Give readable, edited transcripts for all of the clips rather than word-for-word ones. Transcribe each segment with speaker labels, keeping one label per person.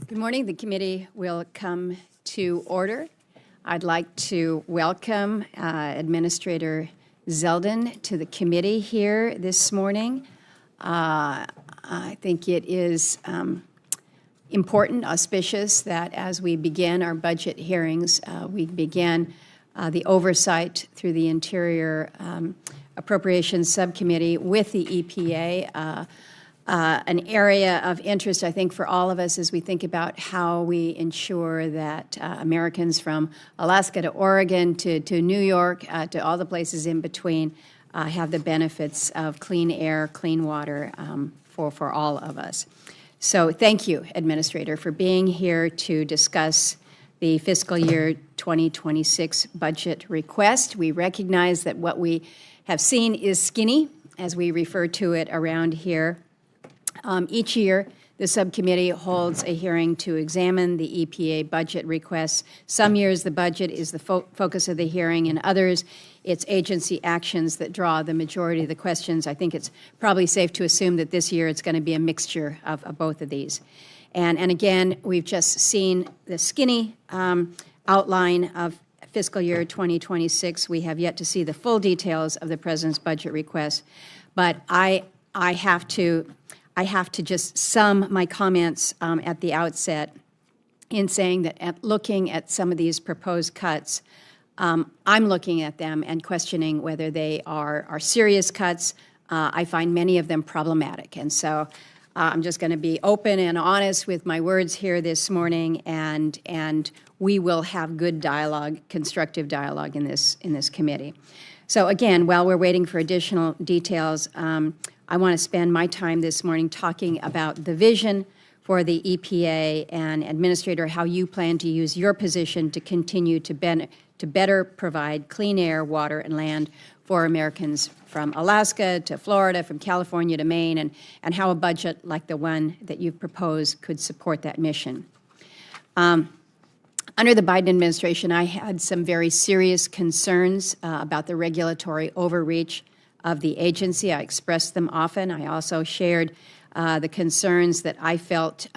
Speaker 1: Good morning. The committee will come to order. I'd like to welcome Administrator Zeldin to the committee here this morning. I think it is important, auspicious, that as we begin our budget hearings, we begin the oversight through the Interior Appropriations Subcommittee with the EPA. An area of interest, I think, for all of us as we think about how we ensure that Americans from Alaska to Oregon to New York to all the places in between have the benefits of clean air, clean water for all of us. So thank you, Administrator, for being here to discuss the fiscal year 2026 budget request. We recognize that what we have seen is skinny, as we refer to it around here. Each year, the subcommittee holds a hearing to examine the EPA budget requests. Some years, the budget is the focus of the hearing, and others, it's agency actions that draw the majority of the questions. I think it's probably safe to assume that this year it's going to be a mixture of both of these. And again, we've just seen the skinny outline of fiscal year 2026. We have yet to see the full details of the President's budget request, but I have to just sum my comments at the outset in saying that looking at some of these proposed cuts, I'm looking at them and questioning whether they are serious cuts. I find many of them problematic. And so I'm just going to be open and honest with my words here this morning, and we will have good dialogue, constructive dialogue in this committee. So again, while we're waiting for additional details, I want to spend my time this morning talking about the vision for the EPA and, Administrator, how you plan to use your position to continue to better provide clean air, water, and land for Americans from Alaska to Florida, from California to Maine, and how a budget like the one that you've proposed could support that mission. Under the Biden administration, I had some very serious concerns about the regulatory overreach of the agency. I expressed them often. I also shared the concerns that I felt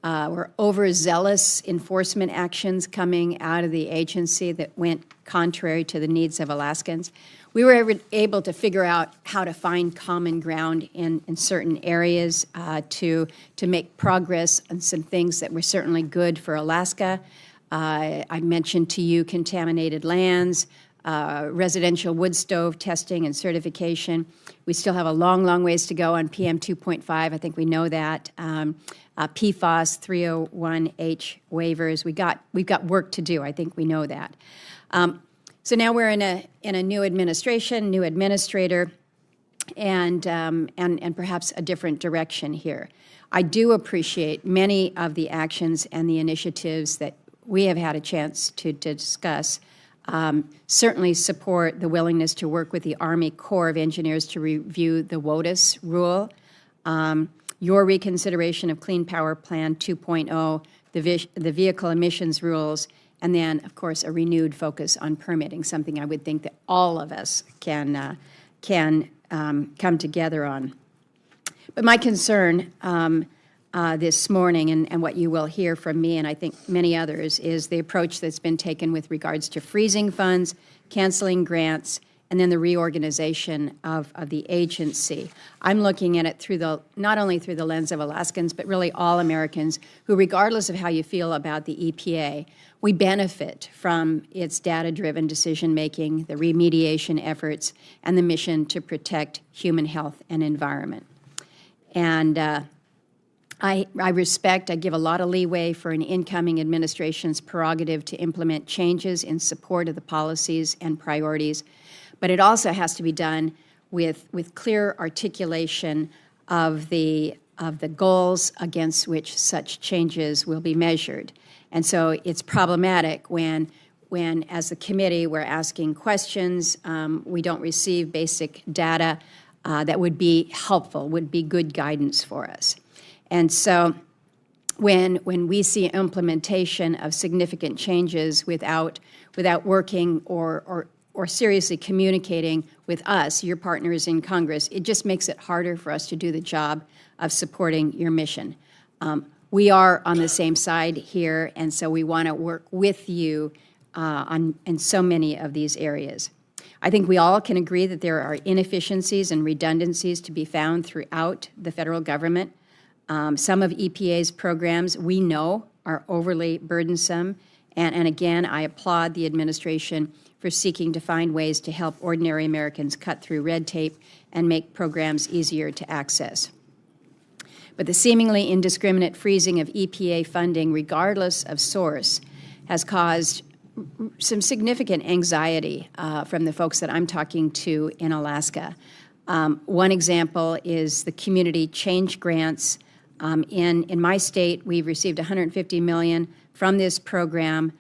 Speaker 1: were overzealous enforcement actions coming out of the agency that went contrary to the needs of Alaskans. We were able to figure out how to find common ground in certain areas to make progress on some things that were certainly good for Alaska. I mentioned to you contaminated lands, residential wood stove testing and certification. We still have a long, long ways to go on PM 2.5. I think we know that. PFAS 301H waivers. We've got work to do. I think we know that. So now we're in a new administration, new administrator, and perhaps a different direction here. I do appreciate many of the actions and the initiatives that we have had a chance to discuss. Certainly support the willingness to work with the Army Corps of Engineers to review the WOTUS rule, your reconsideration of Clean Power Plan 2.0, the vehicle emissions rules, and then, of course, a renewed focus on permitting, something I would think that all of us can come together on. But my concern this morning, and what you will hear from me and I think many others, is the approach that's been taken with regards to freezing funds, canceling grants, and then the reorganization of the agency. I'm looking at it not only through the lens of Alaskans, but really all Americans who, regardless of how you feel about the EPA, we benefit from its data-driven decision-making, the remediation efforts, and the mission to protect human health and environment. And I give a lot of leeway for an incoming administration's prerogative to implement changes in support of the policies and priorities, but it also has to be done with clear articulation of the goals against which such changes will be measured. And so it's problematic when as a committee, we're asking questions, we don't receive basic data that would be helpful, would be good guidance for us. And so when we see implementation of significant changes without working or seriously communicating with us, your partners in Congress, it just makes it harder for us to do the job of supporting your mission. we are on the same side here, and so we want to work with you in so many of these areas. I think we all can agree that there are inefficiencies and redundancies to be found throughout the federal government. Some of EPA's programs we know are overly burdensome, and again, I applaud the administration for seeking to find ways to help ordinary Americans cut through red tape and make programs easier to access. But the seemingly indiscriminate freezing of EPA funding, regardless of source, has caused some significant anxiety from the folks that I'm talking to in Alaska. One example is the community change grants. In my state, we've received $150 million from this program.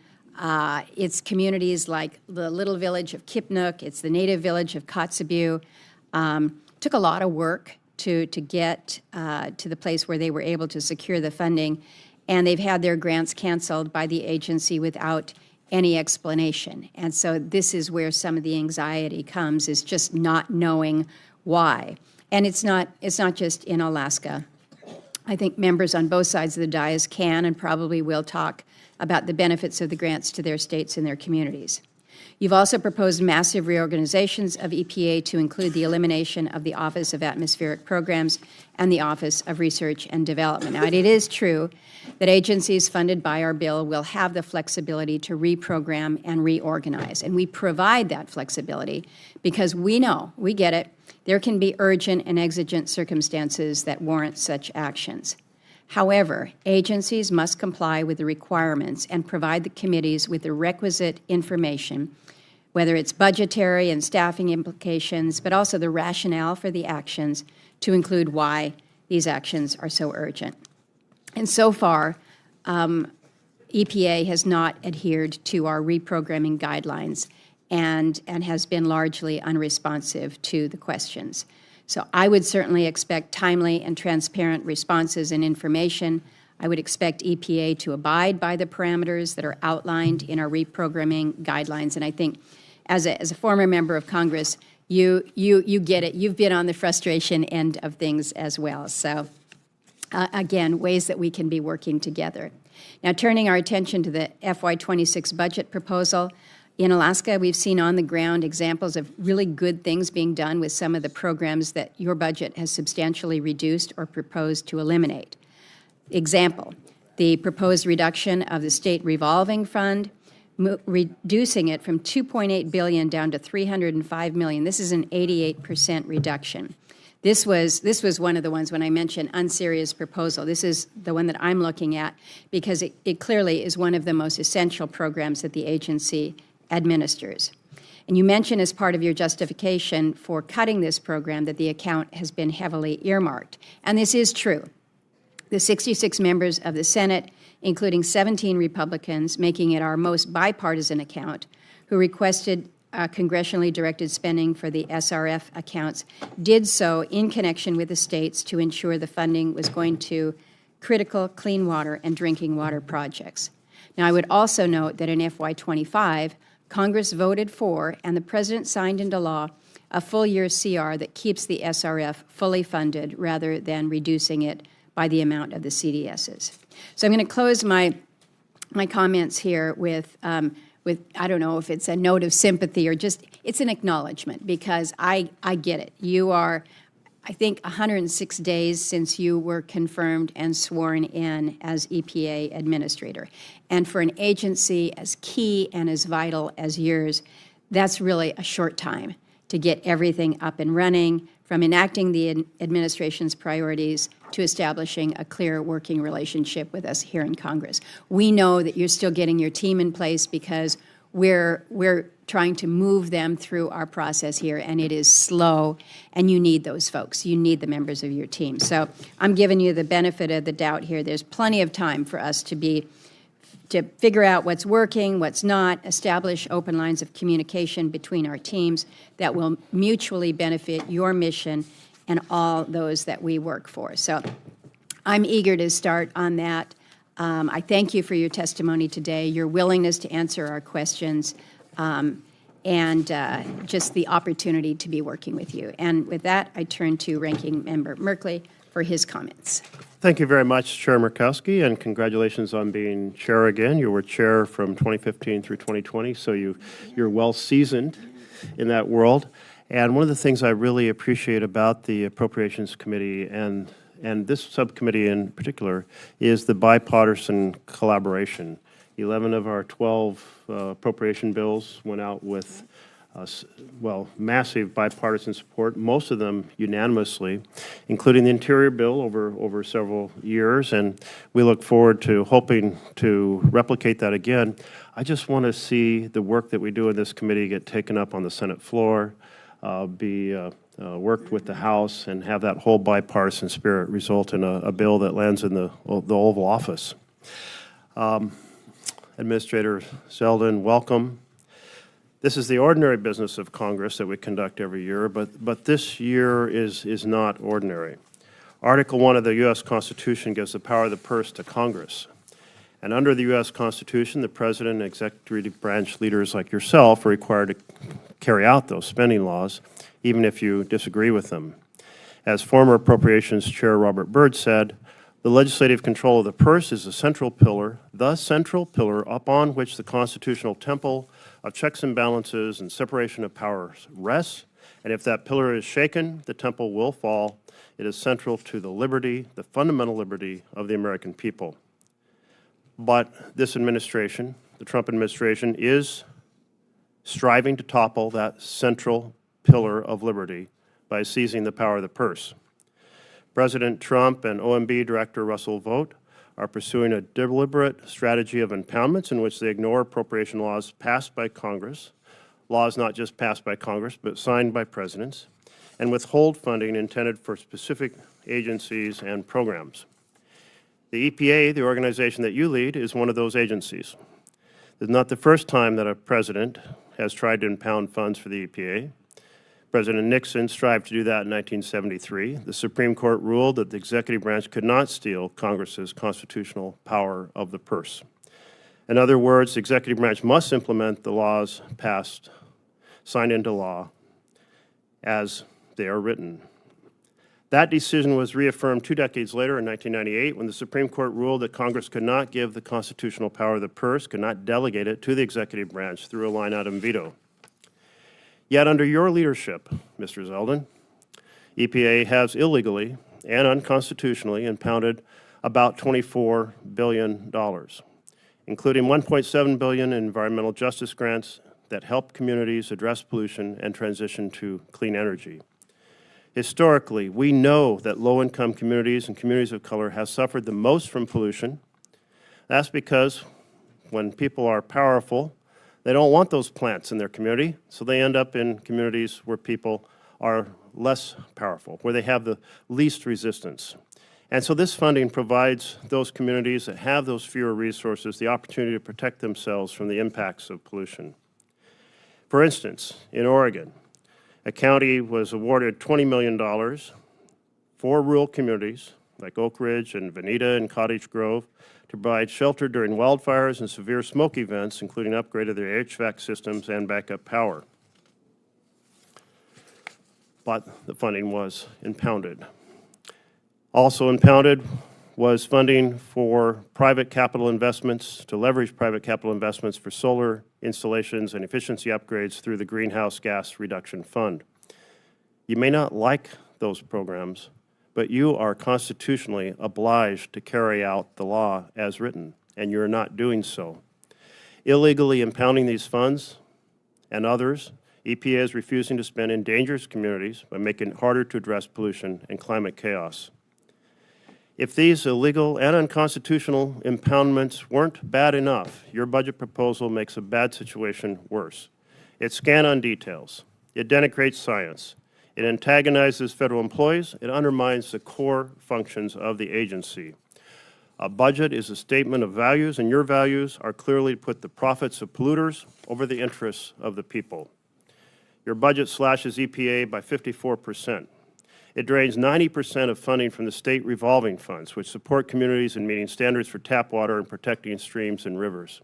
Speaker 1: It's communities like the little village of Kipnuk. It's the native village of Kotzebue. Took a lot of work to get to the place where they were able to secure the funding, and they've had their grants canceled by the agency without any explanation. And so this is where some of the anxiety comes, is just not knowing why. And it's not just in Alaska. I think members on both sides of the dais can and probably will talk about the benefits of the grants to their states and their communities. You've also proposed massive reorganizations of EPA to include the elimination of the Office of Atmospheric Programs and the Office of Research and Development. Now, it is true that agencies funded by our bill will have the flexibility to reprogram and reorganize, and we provide that flexibility because we know, we get it, there can be urgent and exigent circumstances that warrant such actions. However, agencies must comply with the requirements and provide the committees with the requisite information, whether it's budgetary and staffing implications, but also the rationale for the actions to include why these actions are so urgent. And so far, EPA has not adhered to our reprogramming guidelines and has been largely unresponsive to the questions. So I would certainly expect timely and transparent responses and information. I would expect EPA to abide by the parameters that are outlined in our reprogramming guidelines. And I think as a former member of Congress, you get it. You've been on the frustration end of things as well. So again, ways that we can be working together. Now, turning our attention to the FY26 budget proposal, in Alaska, we've seen on the ground examples of really good things being done with some of the programs that your budget has substantially reduced or proposed to eliminate. Example, the proposed reduction of the state revolving fund, reducing it from $2.8 billion down to $305 million. This is an 88% reduction. This was one of the ones when I mentioned unserious proposal. This is the one that I'm looking at because it clearly is one of the most essential programs that the agency administers. And you mentioned as part of your justification for cutting this program that the account has been heavily earmarked. And this is true. The 66 members of the Senate, including 17 Republicans, making it our most bipartisan account, who requested congressionally directed spending for the SRF accounts, did so in connection with the states to ensure the funding was going to critical clean water and drinking water projects. Now, I would also note that in FY25, Congress voted for, and the President signed into law, a full-year CR that keeps the SRF fully funded rather than reducing it by the amount of the CDSs. So I'm going to close my comments here with I don't know if it's a note of sympathy or just it's an acknowledgement, because I get it. You are, I think, 106 days since you were confirmed and sworn in as EPA administrator. And for an agency as key and as vital as yours, that's really a short time to get everything up and running, from enacting the administration's priorities to establishing a clear working relationship with us here in Congress. We know that you're still getting your team in place because we're trying to move them through our process here, and it is slow, and you need those folks. You need the members of your team. So I'm giving you the benefit of the doubt here. There's plenty of time for us to figure out what's working, what's not, establish open lines of communication between our teams that will mutually benefit your mission and all those that we work for. So I'm eager to start on that. I thank you for your testimony today, your willingness to answer our questions, and just the opportunity to be working with you. And with that, I turn to Ranking Member Merkley for his comments.
Speaker 2: Thank you very much, Chair Murkowski, and congratulations on being chair again. You were chair from 2015 through 2020, so you're well seasoned in that world. And one of the things I really appreciate about the Appropriations Committee and this subcommittee in particular is the bipartisan collaboration. 11 of our 12 appropriation bills went out with massive bipartisan support, most of them unanimously, including the Interior Bill over several years, and we look forward to hoping to replicate that again. I just want to see the work that we do in this committee get taken up on the Senate floor, be worked with the House, and have that whole bipartisan spirit result in a bill that lands in the Oval Office. Administrator Zeldin, welcome. This is the ordinary business of Congress that we conduct every year, but this year is not ordinary. Article 1 of the U.S. Constitution gives the power of the purse to Congress. And under the U.S. Constitution, the President and executive branch leaders like yourself are required to carry out those spending laws, even if you disagree with them. As former Appropriations Chair Robert Byrd said, the legislative control of the purse is the central pillar upon which the constitutional temple of checks and balances and separation of powers rests, and if that pillar is shaken, the temple will fall. It is central to the liberty, the fundamental liberty of the American people. But this administration, the Trump administration, is striving to topple that central pillar of liberty by seizing the power of the purse. President Trump and OMB Director Russell Vought are pursuing a deliberate strategy of impoundments in which they ignore appropriation laws passed by Congress, laws not just passed by Congress, but signed by presidents, and withhold funding intended for specific agencies and programs. The EPA, the organization that you lead, is one of those agencies. It's not the first time that a president has tried to impound funds for the EPA. President Nixon strived to do that in 1973. The Supreme Court ruled that the executive branch could not steal Congress's constitutional power of the purse. In other words, the executive branch must implement the laws passed, signed into law, as they are written. That decision was reaffirmed 2 decades later in 1998 when the Supreme Court ruled that Congress could not give the constitutional power of the purse, could not delegate it to the executive branch through a line-item veto. Yet under your leadership, Mr. Zeldin, EPA has illegally and unconstitutionally impounded about $24 billion, including $1.7 billion in environmental justice grants that help communities address pollution and transition to clean energy. Historically, we know that low-income communities and communities of color have suffered the most from pollution. That's because when people are powerful, they don't want those plants in their community, so they end up in communities where people are less powerful, where they have the least resistance. And so this funding provides those communities that have those fewer resources the opportunity to protect themselves from the impacts of pollution. For instance, in Oregon, a county was awarded $20 million for rural communities like Oak Ridge and Veneta and Cottage Grove to provide shelter during wildfires and severe smoke events, including upgrade of their HVAC systems and backup power. But the funding was impounded. Also impounded was funding for private capital investments, to leverage private capital investments for solar installations and efficiency upgrades through the Greenhouse Gas Reduction Fund. You may not like those programs, but you are constitutionally obliged to carry out the law as written, and you're not doing so. Illegally impounding these funds and others, EPA is refusing to spend in dangerous communities by making it harder to address pollution and climate chaos. If these illegal and unconstitutional impoundments weren't bad enough, your budget proposal makes a bad situation worse. It's scant on details. It denigrates science. It antagonizes federal employees. It undermines the core functions of the agency. A budget is a statement of values, and your values are clearly to put the profits of polluters over the interests of the people. Your budget slashes EPA by 54%. It drains 90% of funding from the state revolving funds, which support communities in meeting standards for tap water and protecting streams and rivers.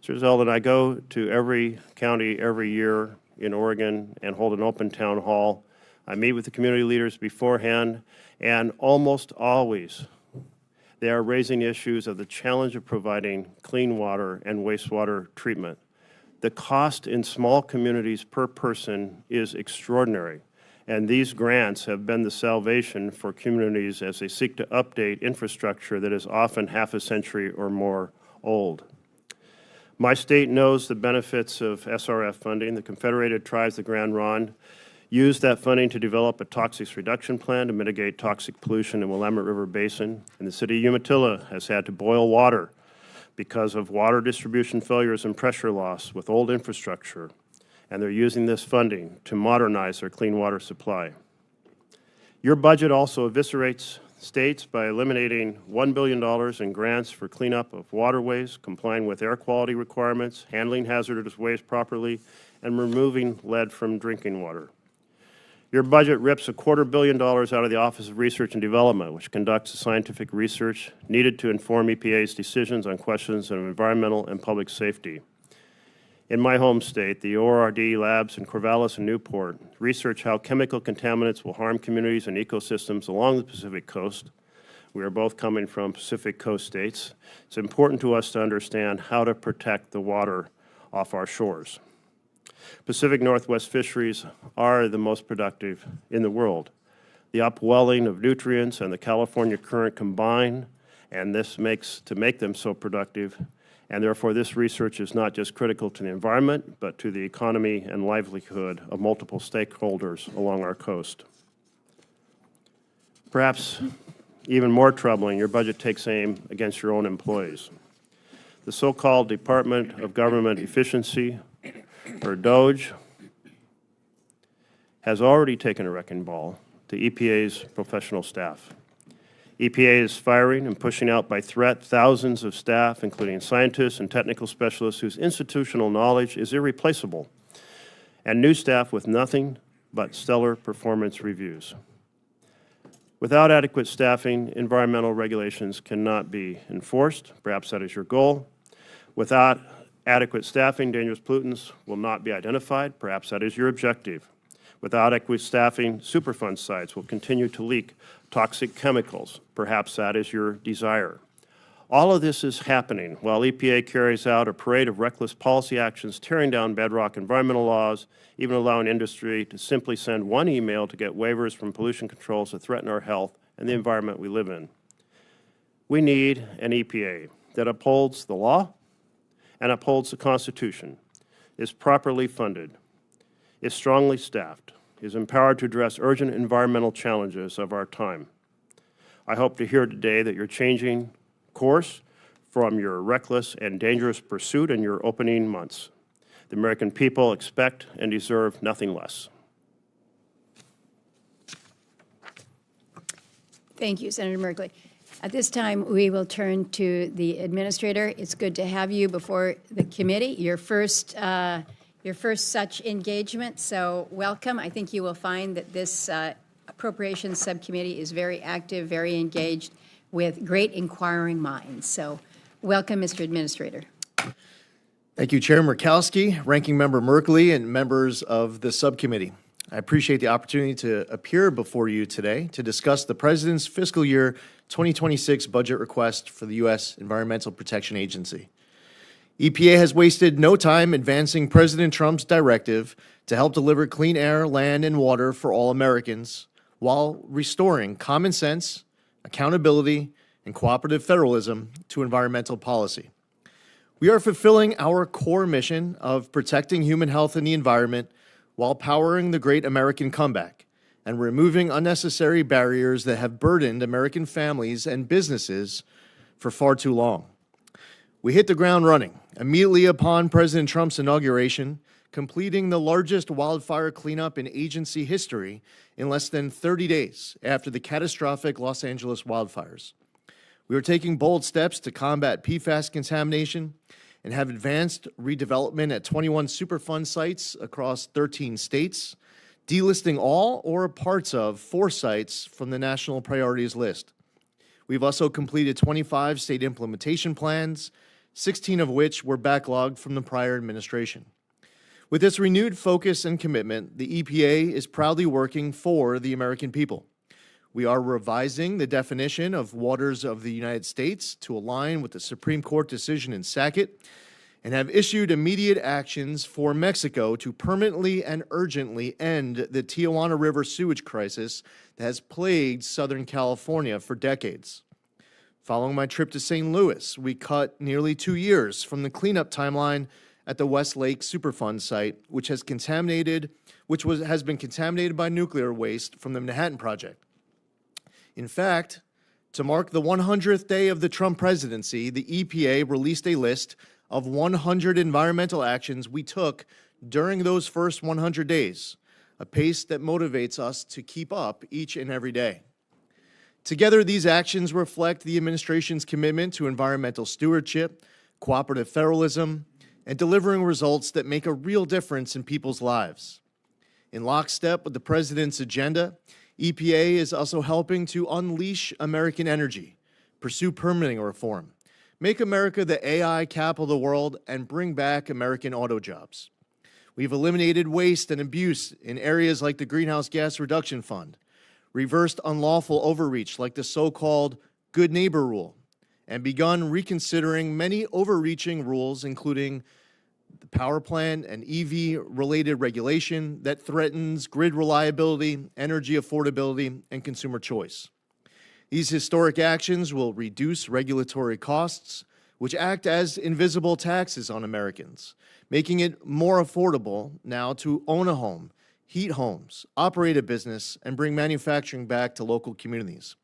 Speaker 2: Mr. Zeldin, I go to every county every year in Oregon and hold an open town hall I meet with the community leaders beforehand, and almost always they are raising issues of the challenge of providing clean water and wastewater treatment. The cost in small communities per person is extraordinary, and these grants have been the salvation for communities as they seek to update infrastructure that is often half a century or more old. My state knows the benefits of SRF funding. The Confederated Tribes of Grand Ronde used that funding to develop a toxics reduction plan to mitigate toxic pollution in Willamette River Basin, and the city of Umatilla has had to boil water because of water distribution failures and pressure loss with old infrastructure, and they're using this funding to modernize their clean water supply. Your budget also eviscerates states by eliminating $1 billion in grants for cleanup of waterways, complying with air quality requirements, handling hazardous waste properly, and removing lead from drinking water. Your budget rips $250 million out of the Office of Research and Development, which conducts the scientific research needed to inform EPA's decisions on questions of environmental and public safety. In my home state, the ORD labs in Corvallis and Newport research how chemical contaminants will harm communities and ecosystems along the Pacific Coast. We are both coming from Pacific Coast states. It's important to us to understand how to protect the water off our shores. Pacific Northwest fisheries are the most productive in the world. The upwelling of nutrients and the California current combine, and this makes to make them so productive. And therefore, this research is not just critical to the environment, but to the economy and livelihood of multiple stakeholders along our coast. Perhaps even more troubling, your budget takes aim against your own employees. The so-called Department of Government Efficiency, or DOGE, has already taken a wrecking ball to EPA's professional staff. EPA is firing and pushing out by threat thousands of staff, including scientists and technical specialists whose institutional knowledge is irreplaceable, and new staff with nothing but stellar performance reviews. Without adequate staffing, environmental regulations cannot be enforced. Perhaps that is your goal. Without adequate staffing, dangerous pollutants will not be identified. Perhaps that is your objective. Without adequate staffing, Superfund sites will continue to leak toxic chemicals. Perhaps that is your desire. All of this is happening while EPA carries out a parade of reckless policy actions, tearing down bedrock environmental laws, even allowing industry to simply send one email to get waivers from pollution controls that threaten our health and the environment we live in. We need an EPA that upholds the law and upholds the Constitution, is properly funded, is strongly staffed, is empowered to address urgent environmental challenges of our time. I hope to hear today that you're changing course from your reckless and dangerous pursuit in your opening months. The American people expect and deserve nothing less.
Speaker 1: Thank you, Senator Merkley. At this time, we will turn to the Administrator. It's good to have you before the committee, your first such engagement, so welcome. I think you will find that this Appropriations Subcommittee is very active, very engaged, with great inquiring minds. So welcome, Mr. Administrator.
Speaker 3: Thank you, Chair Murkowski, Ranking Member Merkley, and members of the subcommittee. I appreciate the opportunity to appear before you today to discuss the President's fiscal year 2026 budget request for the U.S. Environmental Protection Agency. EPA has wasted no time advancing President Trump's directive to help deliver clean air, land, and water for all Americans while restoring common sense, accountability, and cooperative federalism to environmental policy. We are fulfilling our core mission of protecting human health and the environment while powering the great American comeback and removing unnecessary barriers that have burdened American families and businesses for far too long. We hit the ground running immediately upon President Trump's inauguration, completing the largest wildfire cleanup in agency history in less than 30 days after the catastrophic Los Angeles wildfires. We are taking bold steps to combat PFAS contamination and have advanced redevelopment at 21 Superfund sites across 13 states, delisting all or parts of 4 sites from the national priorities list. We've also completed 25 state implementation plans, 16 of which were backlogged from the prior administration. With this renewed focus and commitment, the EPA is proudly working for the American people. We are revising the definition of waters of the United States to align with the Supreme Court decision in Sackett, and have issued immediate actions for Mexico to permanently and urgently end the Tijuana River sewage crisis that has plagued Southern California for decades. Following my trip to St. Louis, we cut nearly 2 years from the cleanup timeline at the Westlake Superfund site, which has been contaminated by nuclear waste from the Manhattan Project. In fact, to mark the 100th day of the Trump presidency, the EPA released a list of 100 environmental actions we took during those first 100 days, a pace that motivates us to keep up each and every day. Together, these actions reflect the administration's commitment to environmental stewardship, cooperative federalism, and delivering results that make a real difference in people's lives. In lockstep with the president's agenda, EPA is also helping to unleash American energy, pursue permitting reform, make America the AI capital of the world, and bring back American auto jobs. We've eliminated waste and abuse in areas like the Greenhouse Gas Reduction Fund, reversed unlawful overreach like the so-called Good Neighbor Rule, and begun reconsidering many overreaching rules, including the power plant and EV-related regulation that threatens grid reliability, energy affordability, and consumer choice. These historic actions will reduce regulatory costs, which act as invisible taxes on Americans, making it more affordable now to own a home, heat homes, operate a business, and bring manufacturing back to local communities.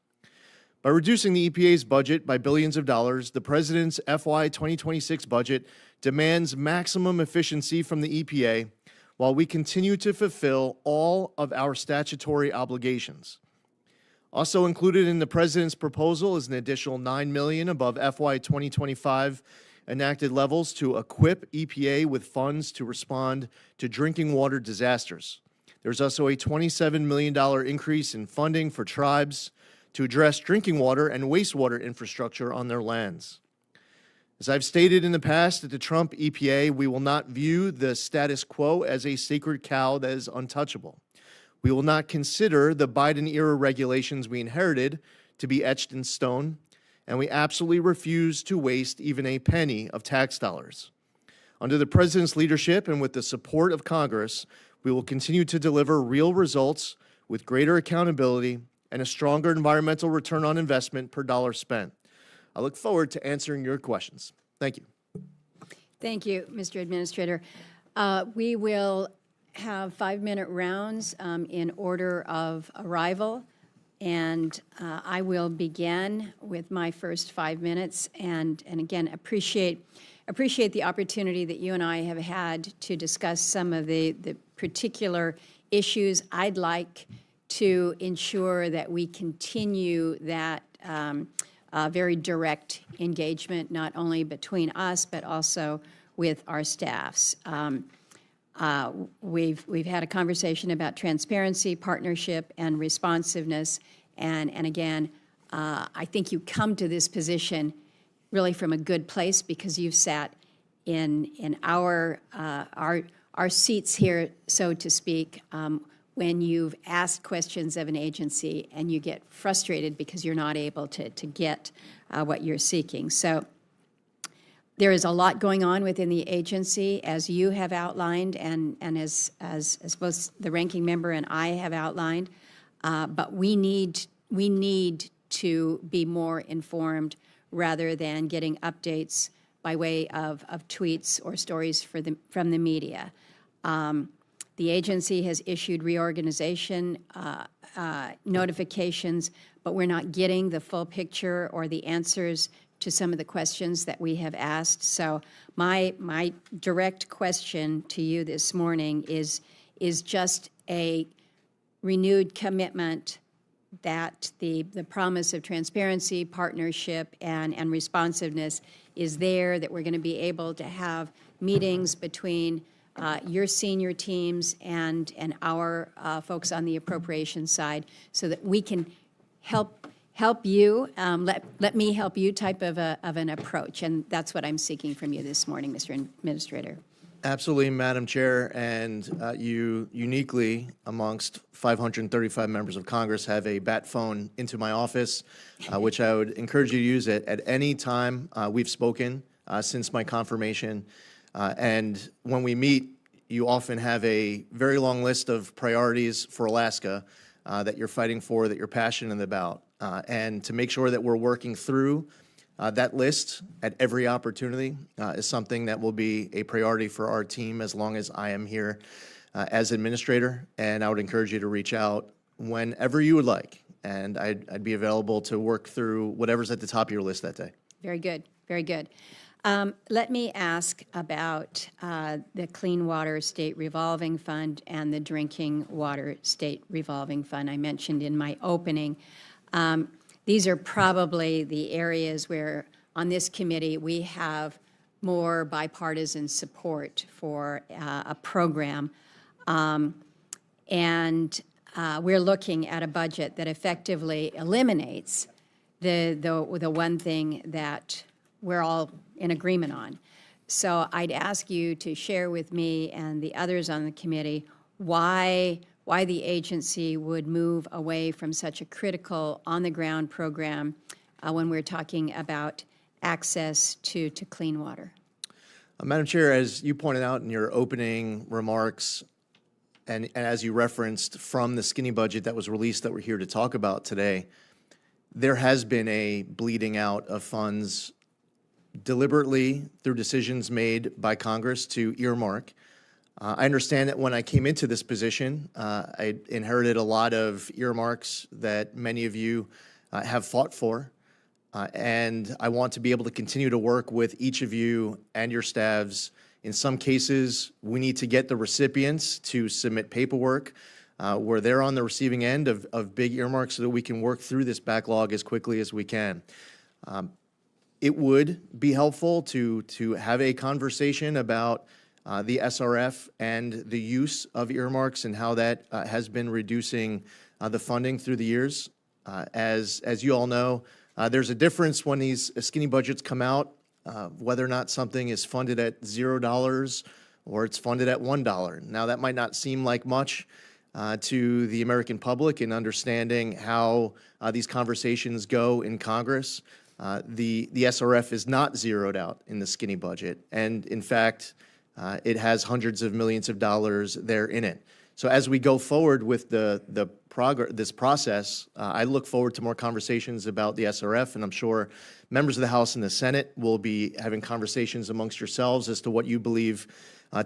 Speaker 3: By reducing the EPA's budget by billions of dollars, the President's FY 2026 budget demands maximum efficiency from the EPA while we continue to fulfill all of our statutory obligations. Also included in the President's proposal is an additional $9 million above FY 2025 enacted levels to equip EPA with funds to respond to drinking water disasters. There's also a $27 million increase in funding for tribes to address drinking water and wastewater infrastructure on their lands. As I've stated in the past, at the Trump EPA, we will not view the status quo as a sacred cow that is untouchable. We will not consider the Biden-era regulations we inherited to be etched in stone, and we absolutely refuse to waste even a penny of tax dollars. Under the President's leadership and with the support of Congress, we will continue to deliver real results with greater accountability and a stronger environmental return on investment per dollar spent. I look forward to answering your questions. Thank you.
Speaker 1: Thank you, Mr. Administrator. We will have 5-minute rounds in order of arrival, and I will begin with my first 5 minutes, and again, appreciate the opportunity that you and I have had to discuss some of the particular issues. I'd like to ensure that we continue that very direct engagement, not only between us, but also with our staffs. We've had a conversation about transparency, partnership, and responsiveness, and again, I think you come to this position really from a good place because you've sat in our seats here, so to speak, when you've asked questions of an agency and you get frustrated because you're not able to get what you're seeking. So there is a lot going on within the agency, as you have outlined, and as both the ranking member and I have outlined. But we need to be more informed rather than getting updates by way of tweets or stories from the media. The agency has issued reorganization notifications, but we're not getting the full picture or the answers to some of the questions that we have asked. So my direct question to you this morning is just a renewed commitment that the promise of transparency, partnership, and responsiveness is there, that we're going to be able to have meetings between your senior teams and our folks on the appropriation side, so that we can help you, let me help you type of an approach. And that's what I'm seeking from you this morning, Mr. Administrator.
Speaker 3: Absolutely, Madam Chair, and you uniquely, amongst 535 members of Congress, have a bat phone into my office, which I would encourage you to use at any time we've spoken since my confirmation. And when we meet, you often have a very long list of priorities for Alaska that you're fighting for, that you're passionate about. And to make sure that we're working through that list at every opportunity is something that will be a priority for our team as long as I am here as administrator. And I would encourage you to reach out whenever you would like. And I'd be available to work through whatever's at the top of your list that day.
Speaker 1: Very good, very good. Let me ask about the Clean Water State Revolving Fund and the Drinking Water State Revolving Fund I mentioned in my opening. These are probably the areas where, on this committee, we have more bipartisan support for a program. And we're looking at a budget that effectively eliminates the one thing that we're all in agreement on. So I'd ask you to share with me and the others on the committee why the agency would move away from such a critical on-the-ground program when we're talking about access to clean water.
Speaker 3: Madam Chair, as you pointed out in your opening remarks, and as you referenced from the skinny budget that was released that we're here to talk about today, there has been a bleeding out of funds deliberately through decisions made by Congress to earmark. I understand that when I came into this position, I inherited a lot of earmarks that many of you have fought for, and I want to be able to continue to work with each of you and your staffs. In some cases, we need to get the recipients to submit paperwork where they're on the receiving end of big earmarks so that we can work through this backlog as quickly as we can. It would be helpful to have a conversation about the SRF and the use of earmarks and how that has been reducing the funding through the years. As you all know, there's a difference when these skinny budgets come out, whether or not something is funded at $0 or it's funded at $1. Now, that might not seem like much to the American public in understanding how these conversations go in Congress. The SRF is not zeroed out in the skinny budget, and in fact, it has hundreds of millions of dollars there in it. So as we go forward with this process, I look forward to more conversations about the SRF, and I'm sure members of the House and the Senate will be having conversations amongst yourselves as to what you believe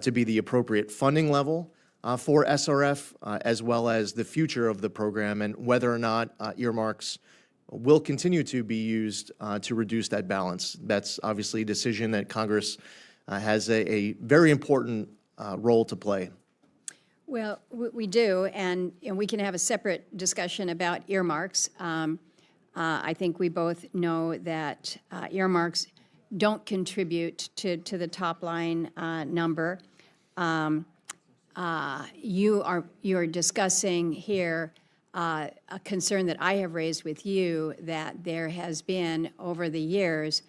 Speaker 3: to be the appropriate funding level for SRF, as well as the future of the program and whether or not earmarks will continue to be used to reduce that balance. That's obviously a decision that Congress has a very important role to play.
Speaker 1: Well, we do, and we can have a separate discussion about earmarks. I think we both know that earmarks don't contribute to the top line number. You are discussing here a concern that I have raised with you, that there has been over the years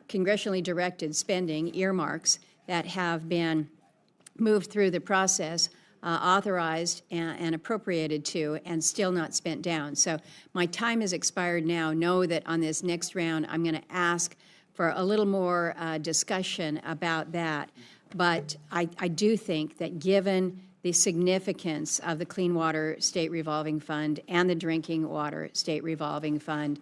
Speaker 1: congressionally directed spending, earmarks, that have been moved through the process, authorized and appropriated to, and still not spent down. So my time has expired now. Know that on this next round, I'm going to ask for a little more discussion about that. But I do think that given the significance of the Clean Water State Revolving Fund and the Drinking Water State Revolving Fund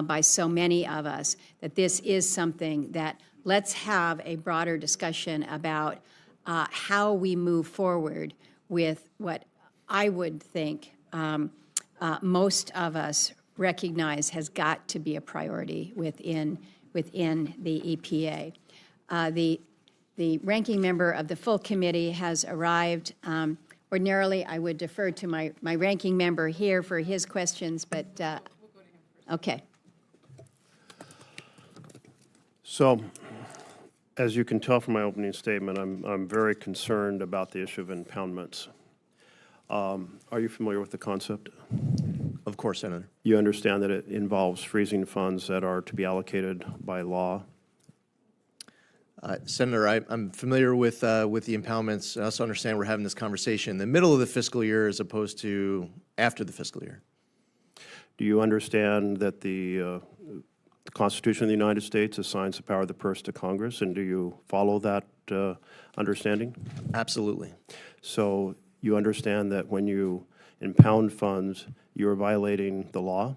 Speaker 1: by so many of us, that this is something that let's have a broader discussion about how we move forward with what I would think most of us recognize has got to be a priority within the EPA. The ranking member of the full committee has arrived. Ordinarily, I would defer to my ranking member here for his questions, but okay.
Speaker 2: So, as you can tell from my opening statement, I'm very concerned about the issue of impoundments. Are you familiar with the concept?
Speaker 3: Of course, Senator.
Speaker 2: You understand that it involves freezing funds that are to be allocated by law?
Speaker 3: Senator, I'm familiar with the impoundments. I also understand we're having this conversation in the middle of the fiscal year as opposed to after the fiscal year.
Speaker 2: Do you understand that the Constitution of the United States assigns the power of the purse to Congress, and do you follow that understanding?
Speaker 3: Absolutely.
Speaker 2: So you understand that when you impound funds, you are violating the law?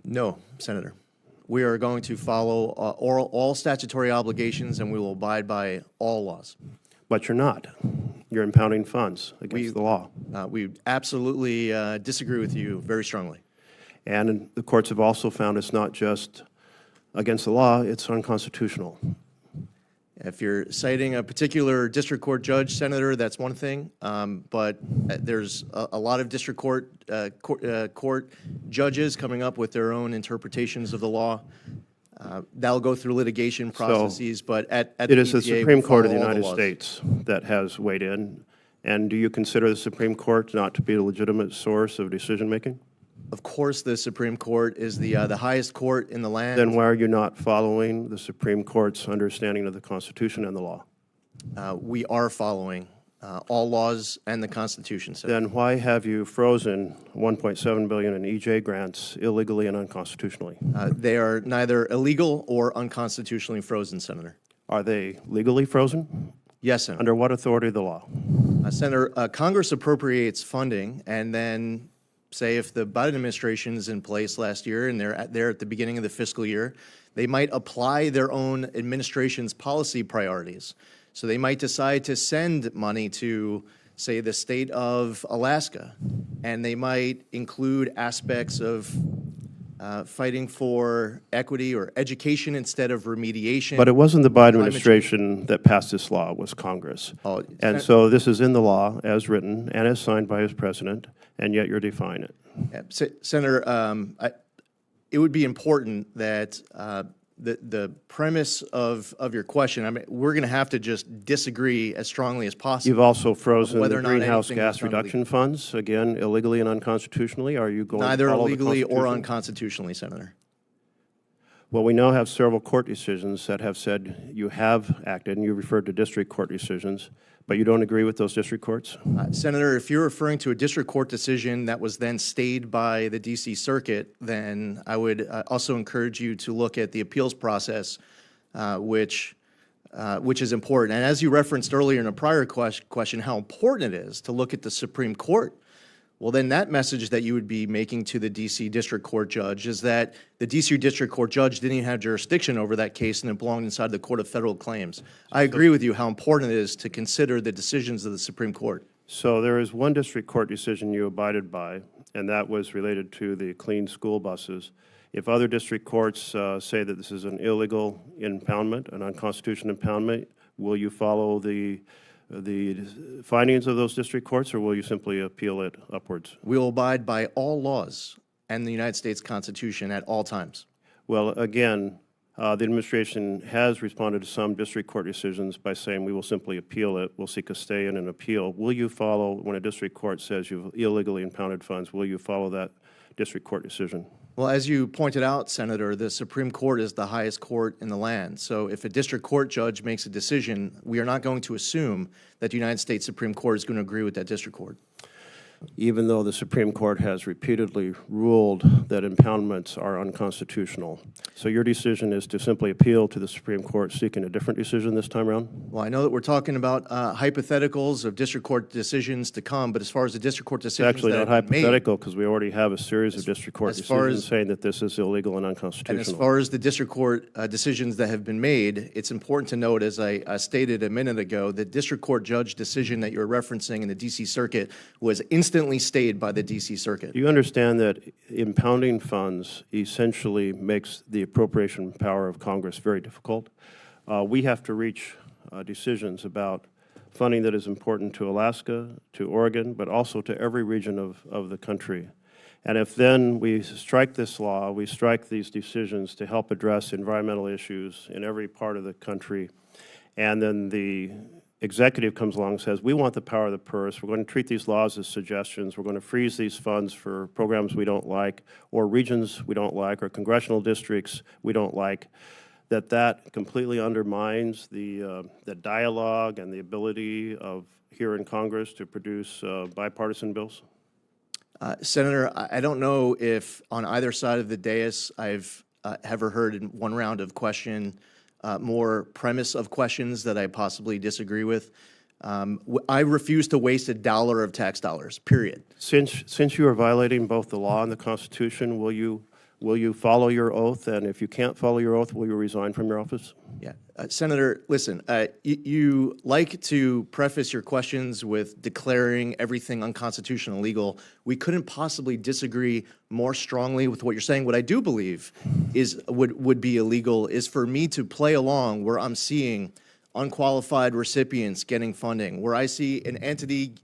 Speaker 3: No, Senator. We are going to follow all statutory obligations, and we will abide by all laws.
Speaker 2: But you're not. You're impounding funds against the law.
Speaker 3: We absolutely disagree with you very strongly.
Speaker 2: And the courts have also found it's not just against the law, it's unconstitutional.
Speaker 3: If you're citing a particular district court judge, Senator, that's one thing. But there's a lot of district court judges coming up with their own interpretations of the law. That'll go through litigation processes,
Speaker 2: So
Speaker 3: but at
Speaker 2: it
Speaker 3: the
Speaker 2: is the
Speaker 3: EPA,
Speaker 2: Supreme
Speaker 3: we
Speaker 2: Court of the
Speaker 3: follow all
Speaker 2: United
Speaker 3: laws.
Speaker 2: States that has weighed in. And do you consider the Supreme Court not to be a legitimate source of decision-making?
Speaker 3: Of course, the Supreme Court is the highest court in the land.
Speaker 2: Then why are you not following the Supreme Court's understanding of the Constitution and the law?
Speaker 3: We are following all laws and the Constitution, Senator.
Speaker 2: Then why have you frozen $1.7 billion in EJ grants illegally and unconstitutionally?
Speaker 3: They are neither illegal or unconstitutionally frozen, Senator.
Speaker 2: Are they legally frozen?
Speaker 3: Yes, Senator.
Speaker 2: Under what authority of the law?
Speaker 3: Senator, Congress appropriates funding, and then say if the Biden administration is in place last year and they're at the beginning of the fiscal year, they might apply their own administration's policy priorities. So they might decide to send money to, say, the state of Alaska, and they might include aspects of fighting for equity or education instead of remediation.
Speaker 2: But it wasn't the Biden administration that passed this law, it was Congress.
Speaker 3: Oh,
Speaker 2: and so this is in the law as written and as signed by his president, and yet you're defying it.
Speaker 3: Senator, it would be important that the premise of your question, I mean, we're going to have to just disagree as strongly as possible.
Speaker 2: You've also frozen
Speaker 3: whether
Speaker 2: the
Speaker 3: or not
Speaker 2: greenhouse
Speaker 3: anything was
Speaker 2: gas
Speaker 3: done
Speaker 2: reduction funds, again, illegally and unconstitutionally. Are you going
Speaker 3: Neither
Speaker 2: to follow
Speaker 3: illegally
Speaker 2: the
Speaker 3: or
Speaker 2: Constitution?
Speaker 3: unconstitutionally, Senator.
Speaker 2: Well, we now have several court decisions that have said you have acted, and you referred to district court decisions, but you don't agree with those district courts?
Speaker 3: Senator, if you're referring to a district court decision that was then stayed by the D.C. Circuit, then I would also encourage you to look at the appeals process, which is important. And as you referenced earlier in a prior question, how important it is to look at the Supreme Court. Well, then that message that you would be making to the D.C. District Court judge is that the D.C. District Court judge didn't even have jurisdiction over that case and it belonged inside the Court of Federal Claims. I agree with you how important it is to consider the decisions of the Supreme Court.
Speaker 2: So there is one district court decision you abided by, and that was related to the clean school buses. If other district courts say that this is an illegal impoundment, an unconstitutional impoundment, will you follow the findings of those district courts, or will you simply appeal it upwards?
Speaker 3: We will abide by all laws and the United States Constitution at all times.
Speaker 2: Well, again, the administration has responded to some district court decisions by saying we will simply appeal it, we'll seek a stay in an appeal. Will you follow, when a district court says you've illegally impounded funds, will you follow that district court decision?
Speaker 3: Well, as you pointed out, Senator, the Supreme Court is the highest court in the land. So if a district court judge makes a decision, we are not going to assume that the United States Supreme Court is going to agree with that district court.
Speaker 2: Even though the Supreme Court has repeatedly ruled that impoundments are unconstitutional. So your decision is to simply appeal to the Supreme Court seeking a different decision this time around?
Speaker 3: Well, I know that we're talking about hypotheticals of district court decisions to come, but as far as the district court decisions
Speaker 2: Actually,
Speaker 3: that
Speaker 2: not
Speaker 3: have been made,
Speaker 2: hypothetical, because we already have a series of district court decisions saying that this is illegal and
Speaker 3: and
Speaker 2: unconstitutional.
Speaker 3: as far as the district court decisions that have been made, it's important to note, as I stated a minute ago, the district court judge decision that you're referencing in the D.C. Circuit was instantly stayed by the D.C. Circuit.
Speaker 2: Do you understand that impounding funds essentially makes the appropriation power of Congress very difficult? We have to reach decisions about funding that is important to Alaska, to Oregon, but also to every region of the country. And if then we strike this law, we strike these decisions to help address environmental issues in every part of the country, and then the executive comes along and says, we want the power of the purse, we're going to treat these laws as suggestions, we're going to freeze these funds for programs we don't like, or regions we don't like, or congressional districts we don't like, that completely undermines the dialogue and the ability of here in Congress to produce bipartisan bills?
Speaker 3: Senator, I don't know if on either side of the dais I've ever heard in one round of question more premise of questions that I possibly disagree with. I refuse to waste $1 of tax dollars, period.
Speaker 2: Since you are violating both the law and the Constitution, will you follow your oath? And if you can't follow your oath, will you resign from your office?
Speaker 3: Yeah. Senator, listen, you like to preface your questions with declaring everything unconstitutional and illegal. We couldn't possibly disagree more strongly with what you're saying. What I do believe would be illegal is for me to play along where I'm seeing unqualified recipients getting funding, where I see an entity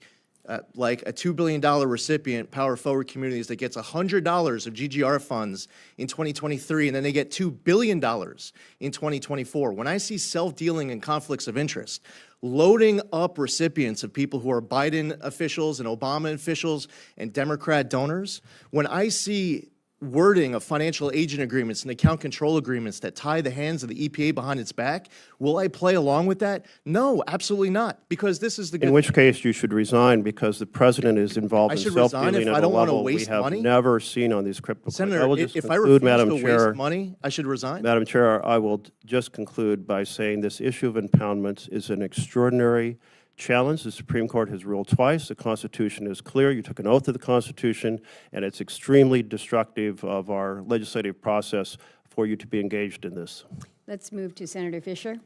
Speaker 3: like a $2 billion recipient, Power Forward Communities, that gets $100 of GGR funds in 2023, and then they get $2 billion in 2024. When I see self-dealing and conflicts of interest, loading up recipients of people who are Biden officials and Obama officials and Democrat donors, when I see wording of financial agent agreements and account control agreements that tie the hands of the EPA behind its back, will I play along with that? No, absolutely not, because this is the good
Speaker 2: In which case you should resign, because the president is involved in self-dealing at a level we have never seen on these crypto.
Speaker 3: Senator, if I refuse to waste money, I should resign?
Speaker 2: Madam Chair, I will just conclude by saying this issue of impoundments is an extraordinary challenge. The Supreme Court has ruled twice. The Constitution is clear. You took an oath to the Constitution, and it's extremely destructive of our legislative process for you to be engaged in this.
Speaker 1: Let's move to Senator Fisher.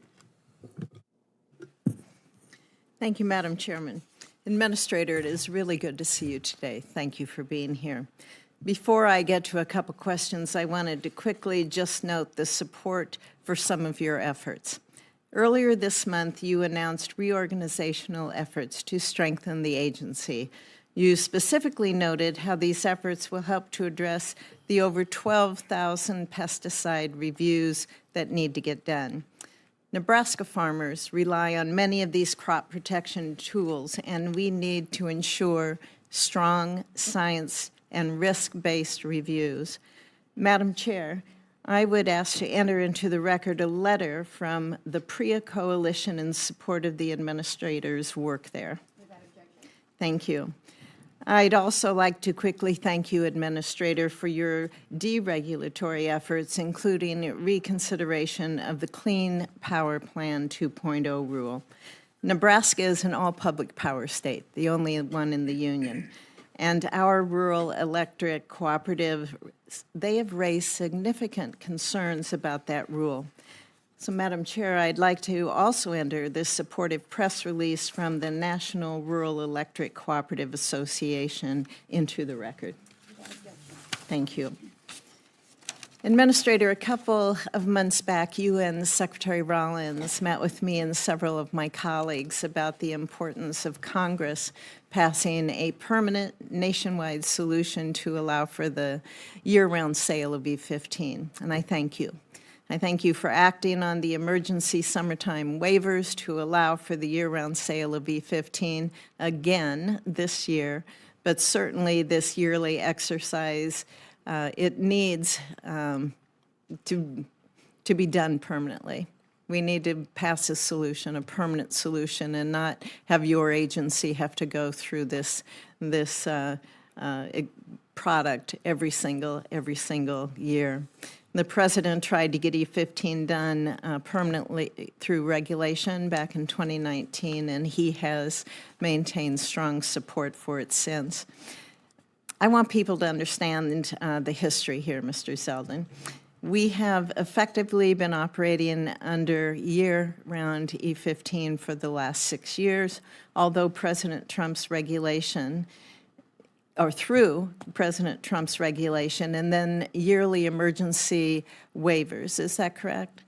Speaker 4: Thank you, Madam Chairman. Administrator, it is really good to see you today. Thank you for being here. Before I get to a couple questions, I wanted to quickly just note the support for some of your efforts. Earlier this month, you announced reorganizational efforts to strengthen the agency. You specifically noted how these efforts will help to address the over 12,000 pesticide reviews that need to get done. Nebraska farmers rely on many of these crop protection tools, and we need to ensure strong science and risk-based reviews. Madam Chair, I would ask to enter into the record a letter from the PREA Coalition in support of the administrator's work there. Without objection. Thank you. I'd also like to quickly thank you, Administrator, for your deregulatory efforts, including reconsideration of the Clean Power Plan 2.0 rule. Nebraska is an all-public power state, the only one in the union. And our rural electric cooperative, they have raised significant concerns about that rule. So, Madam Chair, I'd like to also enter this supportive press release from the National Rural Electric Cooperative Association into the record. Thank you. Administrator, a couple of months back, you and Secretary Rollins met with me and several of my colleagues about the importance of Congress passing a permanent nationwide solution to allow for the year-round sale of E15, and I thank you. I thank you for acting on the emergency summertime waivers to allow for the year-round sale of E15 again this year, but certainly this yearly exercise it needs to be done permanently. We need to pass a solution, a permanent solution, and not have your agency have to go through this product every single year. The President tried to get E15 done permanently through regulation back in 2019, and he has maintained strong support for it since. I want people to understand the history here, Mr. Zeldin. We have effectively been operating under year-round E15 for the last 6 years, although President Trump's regulation, or through President Trump's regulation, and then yearly emergency waivers. Is that correct?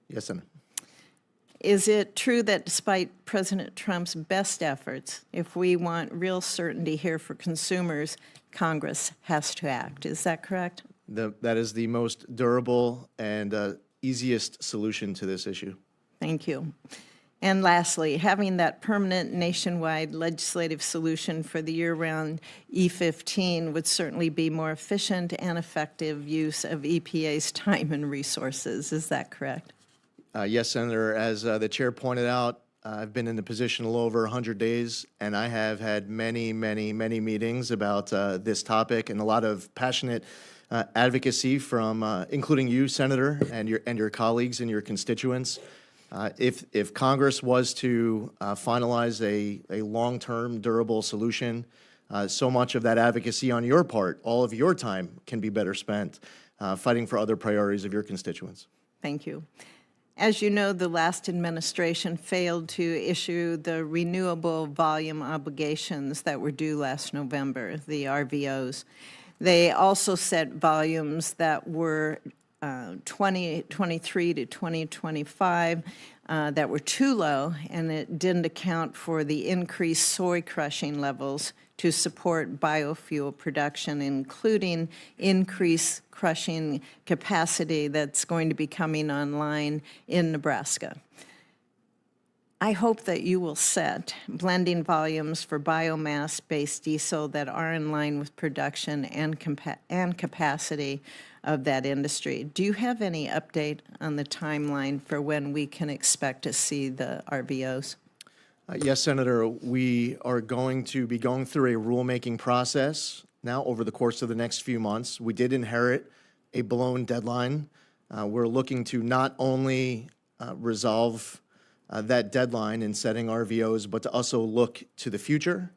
Speaker 3: Yes, Senator.
Speaker 4: Is it true that despite President Trump's best efforts, if we want real certainty here for consumers, Congress has to act? Is that correct?
Speaker 3: That is the most durable and easiest solution to this issue.
Speaker 4: Thank you. And lastly, having that permanent nationwide legislative solution for the year-round E15 would certainly be more efficient and effective use of EPA's time and resources. Is that correct?
Speaker 3: Yes, Senator. As the chair pointed out, I've been in the position a little over 100 days, and I have had many meetings about this topic and a lot of passionate advocacy from, including you, Senator, and your colleagues and your constituents. If Congress was to finalize a long-term, durable solution, so much of that advocacy on your part, all of your time, can be better spent fighting for other priorities of your constituents.
Speaker 4: Thank you. As you know, the last administration failed to issue the renewable volume obligations that were due last November, the RVOs. They also set volumes that were 2023 to 2025 that were too low, and it didn't account for the increased soy crushing levels to support biofuel production, including increased crushing capacity that's going to be coming online in Nebraska. I hope that you will set blending volumes for biomass-based diesel that are in line with production and capacity of that industry. Do you have any update on the timeline for when we can expect to see the RVOs?
Speaker 3: Yes, Senator. We are going to be going through a rulemaking process now over the course of the next few months. We did inherit a blown deadline. We're looking to not only resolve that deadline in setting RVOs, but to also look to the future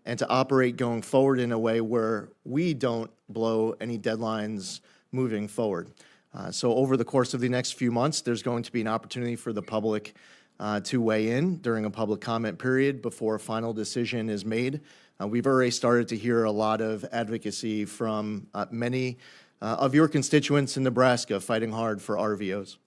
Speaker 3: and to operate going forward in a way where we don't blow any deadlines moving forward. So over the course of the next few months, there's going to be an opportunity for the public to weigh in during a public comment period before a final decision is made. We've already started to hear a lot of advocacy from many of your constituents in Nebraska fighting hard for RVOs.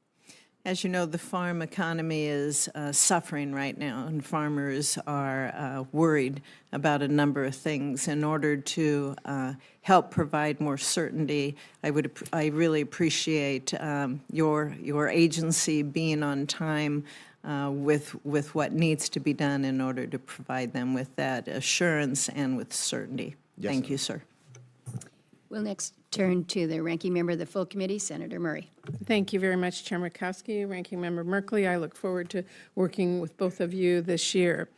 Speaker 4: As you know, the farm economy is suffering right now, and farmers are worried about a number of things. In order to help provide more certainty, I really appreciate your agency being on time with what needs to be done in order to provide them with that assurance and with certainty.
Speaker 3: Yes,
Speaker 4: Thank you, sir.
Speaker 1: We'll next turn to the ranking member of the full committee, Senator Murray.
Speaker 5: Thank you very much, Chair Murkowski, Ranking Member Merkley. I look forward to working with both of you this year.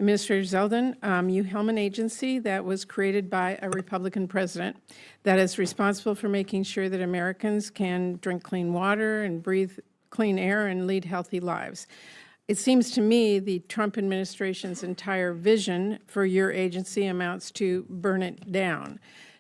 Speaker 5: Administrator Zeldin, you helm an agency that was created by a Republican president that is responsible for making sure that Americans can drink clean water and breathe clean air and lead healthy lives. It seems to me the Trump administration's entire vision for your agency amounts to burn it down.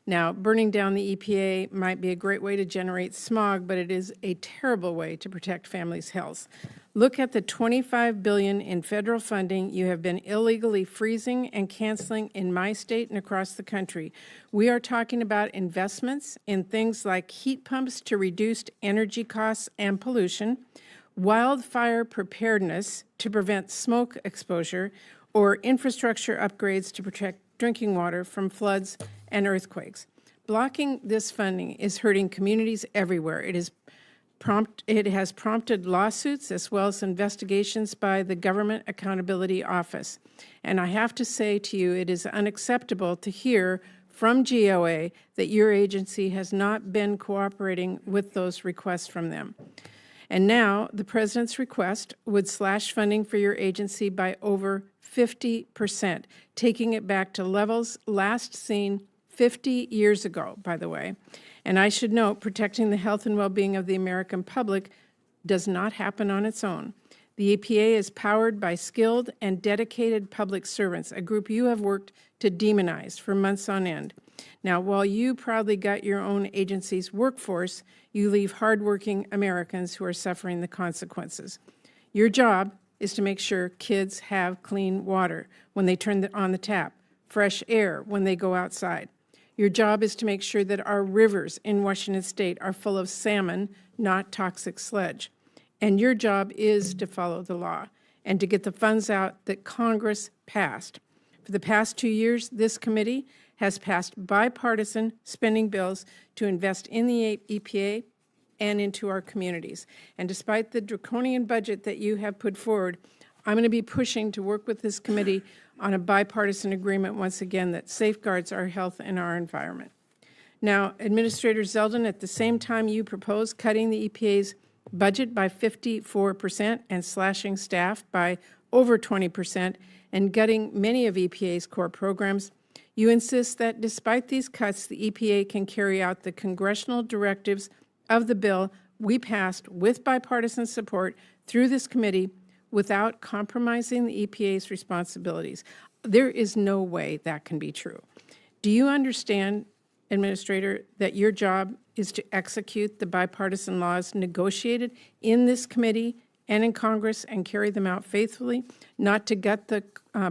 Speaker 5: Now, burning down the EPA might be a great way to generate smog, but it is a terrible way to protect families' health. Look at the $25 billion in federal funding you have been illegally freezing and canceling in my state and across the country. We are talking about investments in things like heat pumps to reduce energy costs and pollution, wildfire preparedness to prevent smoke exposure, or infrastructure upgrades to protect drinking water from floods and earthquakes. Blocking this funding is hurting communities everywhere. It has prompted lawsuits as well as investigations by the Government Accountability Office. And I have to say to you, it is unacceptable to hear from GOA that your agency has not been cooperating with those requests from them. And now the president's request would slash funding for your agency by over 50%, taking it back to levels last seen 50 years ago, by the way. And I should note, protecting the health and well-being of the American public does not happen on its own. The EPA is powered by skilled and dedicated public servants, a group you have worked to demonize for months on end. Now, while you proudly got your own agency's workforce, you leave hardworking Americans who are suffering the consequences. Your job is to make sure kids have clean water when they turn on the tap, fresh air when they go outside. Your job is to make sure that our rivers in Washington State are full of salmon, not toxic sludge. And your job is to follow the law and to get the funds out that Congress passed. For the past 2 years, this committee has passed bipartisan spending bills to invest in the EPA and into our communities. And despite the draconian budget that you have put forward, I'm going to be pushing to work with this committee on a bipartisan agreement once again that safeguards our health and our environment. Now, Administrator Zeldin, at the same time you propose cutting the EPA's budget by 54% and slashing staff by over 20% and gutting many of EPA's core programs, you insist that despite these cuts, the EPA can carry out the congressional directives of the bill we passed with bipartisan support through this committee without compromising the EPA's responsibilities. There is no way that can be true. Do you understand, Administrator, that your job is to execute the bipartisan laws negotiated in this committee and in Congress and carry them out faithfully, not to gut the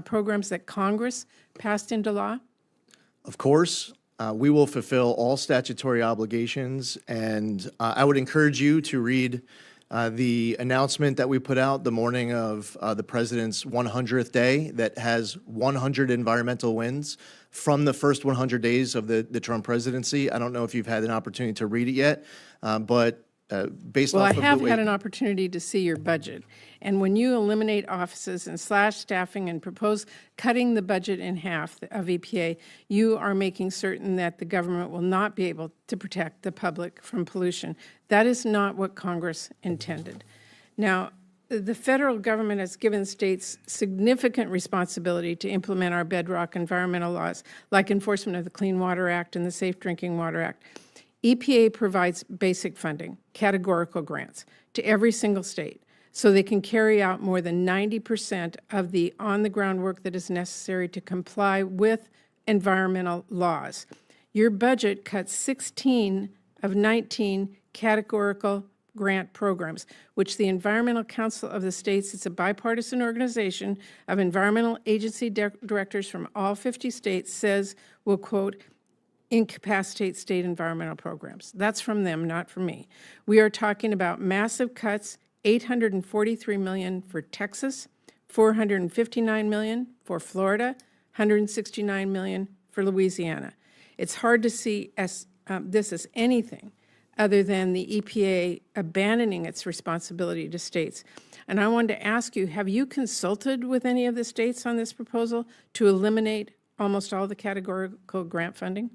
Speaker 5: programs that Congress passed into law?
Speaker 3: Of course, we will fulfill all statutory obligations, and I would encourage you to read the announcement that we put out the morning of the President's 100th day that has 100 environmental wins from the first 100 days of the Trump presidency. I don't know if you've had an opportunity to read it yet, but based
Speaker 5: well,
Speaker 3: off
Speaker 5: I
Speaker 3: of
Speaker 5: have
Speaker 3: the way
Speaker 5: had an opportunity to see your budget. And when you eliminate offices and slash staffing and propose cutting the budget in half of EPA, you are making certain that the government will not be able to protect the public from pollution. That is not what Congress intended. Now, the federal government has given states significant responsibility to implement our bedrock environmental laws, like enforcement of the Clean Water Act and the Safe Drinking Water Act. EPA provides basic funding, categorical grants, to every single state so they can carry out more than 90% of the on-the-ground work that is necessary to comply with environmental laws. Your budget cuts 16 of 19 categorical grant programs, which the Environmental Council of the States, it's a bipartisan organization of environmental agency directors from all 50 states, says will, quote, incapacitate state environmental programs. That's from them, not from me. We are talking about massive cuts, $843 million for Texas, $459 million for Florida, $169 million for Louisiana. It's hard to see this as anything other than the EPA abandoning its responsibility to states. And I wanted to ask you, have you consulted with any of the states on this proposal to eliminate almost all the categorical grant funding?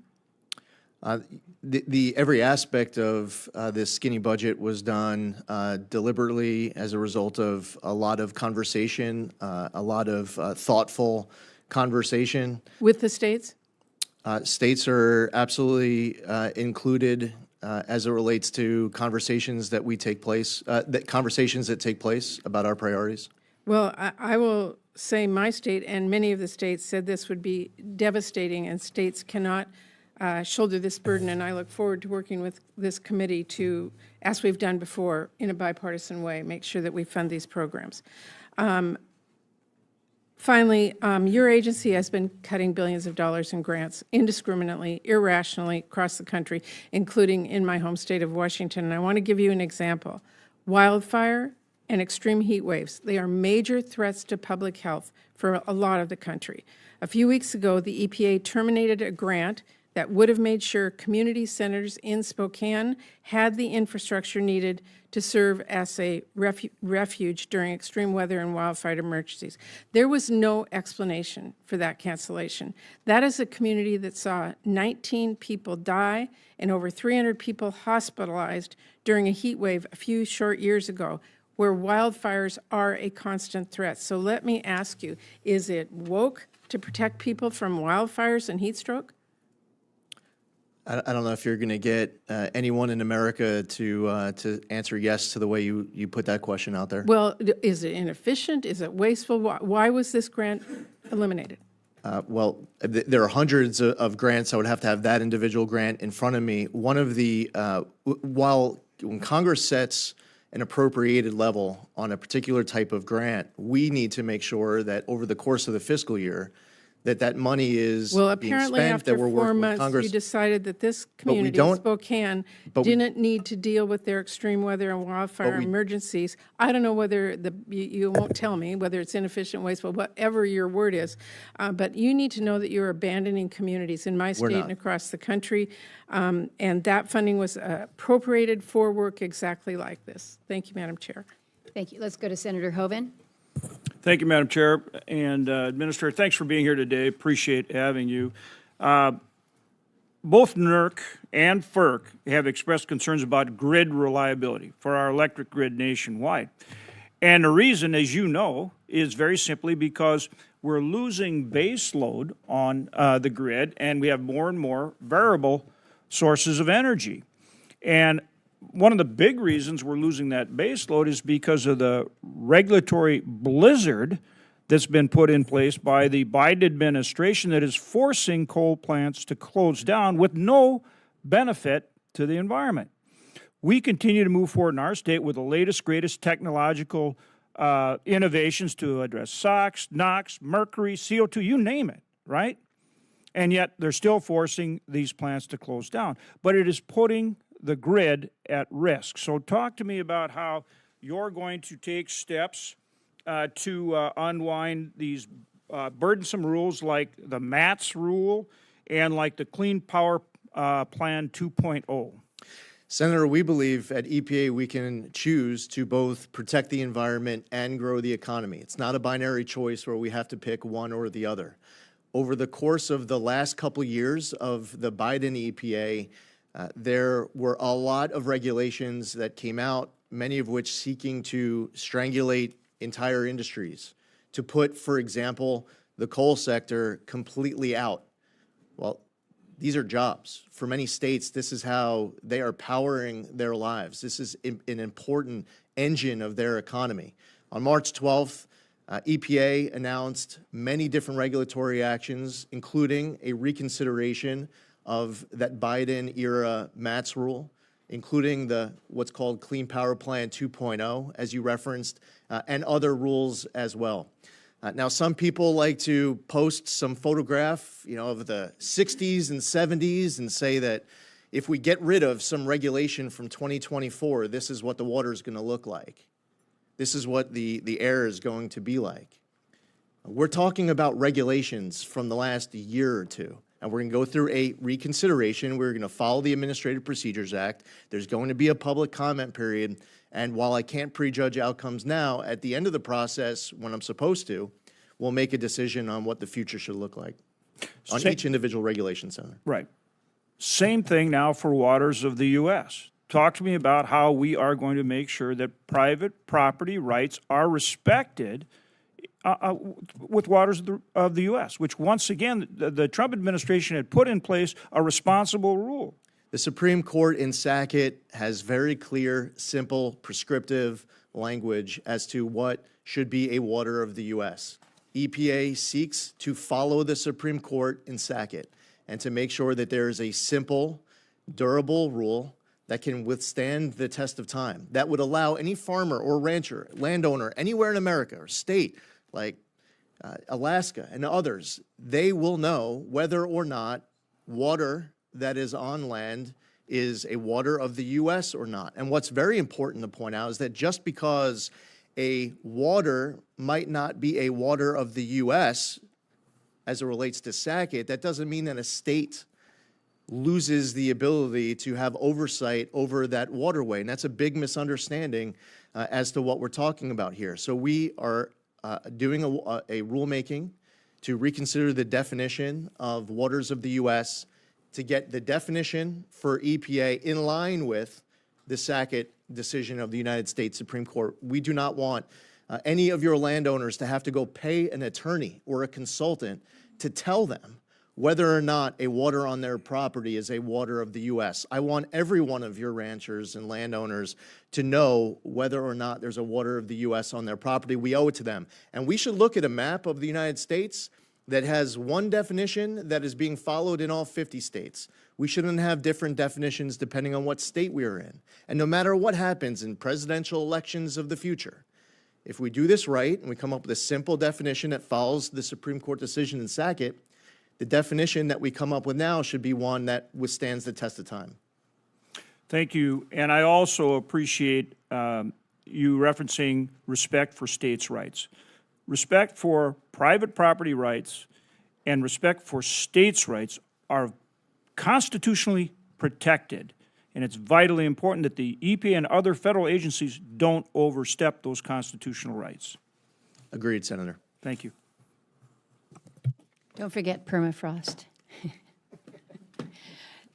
Speaker 3: Every aspect of this skinny budget was done deliberately as a result of a lot of conversation, a lot of thoughtful conversation.
Speaker 5: With the states?
Speaker 3: States are absolutely included as it relates to conversations that take place about our priorities.
Speaker 5: Well, I will say my state and many of the states said this would be devastating, and states cannot shoulder this burden, and I look forward to working with this committee to, as we've done before, in a bipartisan way, make sure that we fund these programs. Finally, your agency has been cutting billions of dollars in grants indiscriminately, irrationally across the country, including in my home state of Washington. And I want to give you an example. Wildfire and extreme heat waves, they are major threats to public health for a lot of the country. A few weeks ago, the EPA terminated a grant that would have made sure community centers in Spokane had the infrastructure needed to serve as a refuge during extreme weather and wildfire emergencies. There was no explanation for that cancellation. That is a community that saw 19 people die and over 300 people hospitalized during a heat wave a few short years ago, where wildfires are a constant threat. So let me ask you, is it woke to protect people from wildfires and heat stroke?
Speaker 3: I don't know if you're going to get anyone in America to answer yes to the way you put that question out there.
Speaker 5: Well, is it inefficient? Is it wasteful? Why was this grant eliminated?
Speaker 3: Well, there are hundreds of grants. I would have to have that individual grant in front of me. One of the, when Congress sets an appropriated level on a particular type of grant, we need to make sure that over the course of the fiscal year, that money is
Speaker 5: well,
Speaker 3: being
Speaker 5: apparently
Speaker 3: spent,
Speaker 5: after
Speaker 3: that we're
Speaker 5: 4
Speaker 3: working with
Speaker 5: months,
Speaker 3: Congress.
Speaker 5: you decided that this community, Spokane, didn't need to deal with their extreme weather and wildfire emergencies. I don't know whether you won't tell me whether it's inefficient, wasteful, whatever your word is, but you need to know that you're abandoning communities in my state and across the country, and that funding was appropriated for work exactly like this. Thank you, Madam Chair.
Speaker 1: Thank you. Let's go to Senator Hoeven.
Speaker 6: Thank you, Madam Chair. And Administrator, thanks for being here today. Appreciate having you. Both NERC and FERC have expressed concerns about grid reliability for our electric grid nationwide. And the reason, as you know, is very simply because we're losing base load on the grid, and we have more and more variable sources of energy. And one of the big reasons we're losing that base load is because of the regulatory blizzard that's been put in place by the Biden administration that is forcing coal plants to close down with no benefit to the environment. We continue to move forward in our state with the latest, greatest technological innovations to address SOx, NOx, mercury, CO2, you name it, right? And yet they're still forcing these plants to close down. But it is putting the grid at risk. So talk to me about how you're going to take steps to unwind these burdensome rules like the MATS rule and like the Clean Power Plan 2.0.
Speaker 3: Senator, we believe at EPA we can choose to both protect the environment and grow the economy. It's not a binary choice where we have to pick one or the other. Over the course of the last couple years of the Biden EPA, there were a lot of regulations that came out, many of which seeking to strangulate entire industries, to put, for example, the coal sector completely out. Well, these are jobs. For many states, this is how they are powering their lives. This is an important engine of their economy. On March 12th, EPA announced many different regulatory actions, including a reconsideration of that Biden-era MATS rule, including the what's called Clean Power Plan 2.0, as you referenced, and other rules as well. Now, some people like to post some photograph, of the 60s and 70s and say that if we get rid of some regulation from 2024, this is what the water is going to look like. This is what the air is going to be like. We're talking about regulations from the last year or two. And we're going to go through a reconsideration. We're going to follow the Administrative Procedures Act. There's going to be a public comment period. And while I can't prejudge outcomes now, at the end of the process, when I'm supposed to, we'll make a decision on what the future should look like on each individual regulation center.
Speaker 6: Right. Same thing now for waters of the U.S. Talk to me about how we are going to make sure that private property rights are respected with waters of the U.S., which once again, the Trump administration had put in place a responsible rule.
Speaker 3: The Supreme Court in Sackett has very clear, simple, prescriptive language as to what should be a water of the U.S. EPA seeks to follow the Supreme Court in Sackett and to make sure that there is a simple, durable rule that can withstand the test of time, that would allow any farmer or rancher, landowner, anywhere in America or state, like Alaska and others, they will know whether or not water that is on land is a water of the U.S. or not. And what's very important to point out is that just because a water might not be a water of the U.S. as it relates to Sackett, that doesn't mean that a state loses the ability to have oversight over that waterway. And that's a big misunderstanding as to what we're talking about here. So we are doing a rulemaking to reconsider the definition of waters of the U.S. to get the definition for EPA in line with the Sackett decision of the United States Supreme Court. We do not want any of your landowners to have to go pay an attorney or a consultant to tell them whether or not a water on their property is a water of the U.S. I want every one of your ranchers and landowners to know whether or not there's a water of the U.S. on their property. We owe it to them. And we should look at a map of the United States that has one definition that is being followed in all 50 states. We shouldn't have different definitions depending on what state we are in. And no matter what happens in presidential elections of the future, if we do this right and we come up with a simple definition that follows the Supreme Court decision in Sackett, the definition that we come up with now should be one that withstands the test of time.
Speaker 6: Thank you. And I also appreciate you referencing respect for states' rights. Respect for private property rights and respect for states' rights are constitutionally protected. And it's vitally important that the EPA and other federal agencies don't overstep those constitutional rights.
Speaker 3: Agreed, Senator.
Speaker 6: Thank you.
Speaker 1: Don't forget permafrost.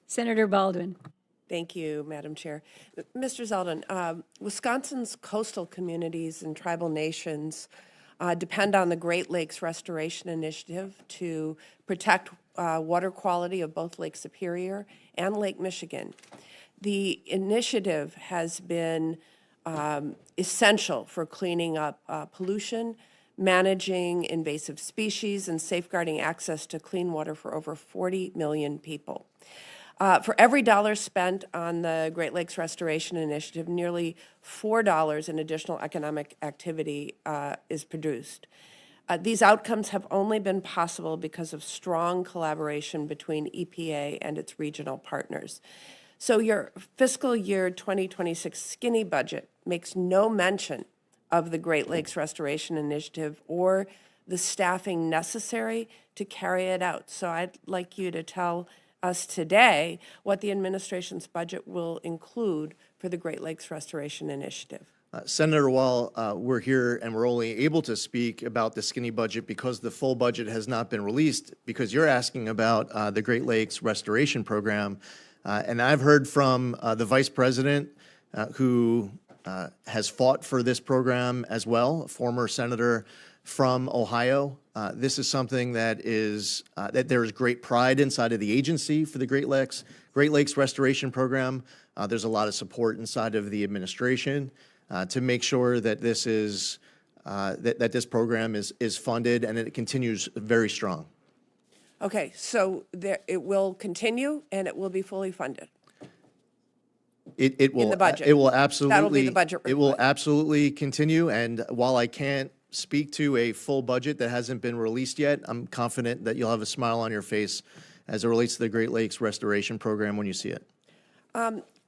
Speaker 1: Senator Baldwin.
Speaker 7: Thank you, Madam Chair. Mr. Zeldin, Wisconsin's coastal communities and tribal nations depend on the Great Lakes Restoration Initiative to protect water quality of both Lake Superior and Lake Michigan. The initiative has been essential for cleaning up pollution, managing invasive species, and safeguarding access to clean water for over 40 million people. For every dollar spent on the Great Lakes Restoration Initiative, nearly $4 in additional economic activity is produced. These outcomes have only been possible because of strong collaboration between EPA and its regional partners. So your fiscal year 2026 skinny budget makes no mention of the Great Lakes Restoration Initiative or the staffing necessary to carry it out. So I'd like you to tell us today what the administration's budget will include for the Great Lakes Restoration Initiative.
Speaker 3: Senator, while we're here and we're only able to speak about the skinny budget because the full budget has not been released, because you're asking about the Great Lakes Restoration Program, and I've heard from the Vice President who has fought for this program as well, a former senator from Ohio. This is something that is that there is great pride inside of the agency for the Great Lakes Restoration Program. There's a lot of support inside of the administration to make sure that this is that this program is funded and it continues very strong.
Speaker 7: Okay, so it will continue and it will be fully funded.
Speaker 3: It will
Speaker 7: in the budget.
Speaker 3: It will absolutely.
Speaker 7: That'll be the budget
Speaker 3: It will
Speaker 7: report.
Speaker 3: absolutely continue. And while I can't speak to a full budget that hasn't been released yet, I'm confident that you'll have a smile on your face as it relates to the Great Lakes Restoration Program when you see it.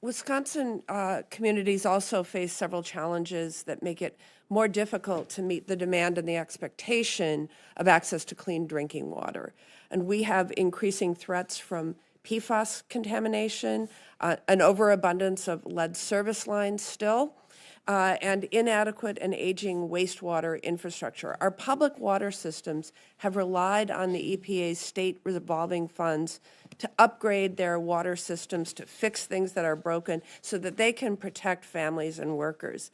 Speaker 7: Wisconsin communities also face several challenges that make it more difficult to meet the demand and the expectation of access to clean drinking water. And we have increasing threats from PFAS contamination, an overabundance of lead service lines still, and inadequate and aging wastewater infrastructure. Our public water systems have relied on the EPA's state revolving funds to upgrade their water systems, to fix things that are broken so that they can protect families and workers.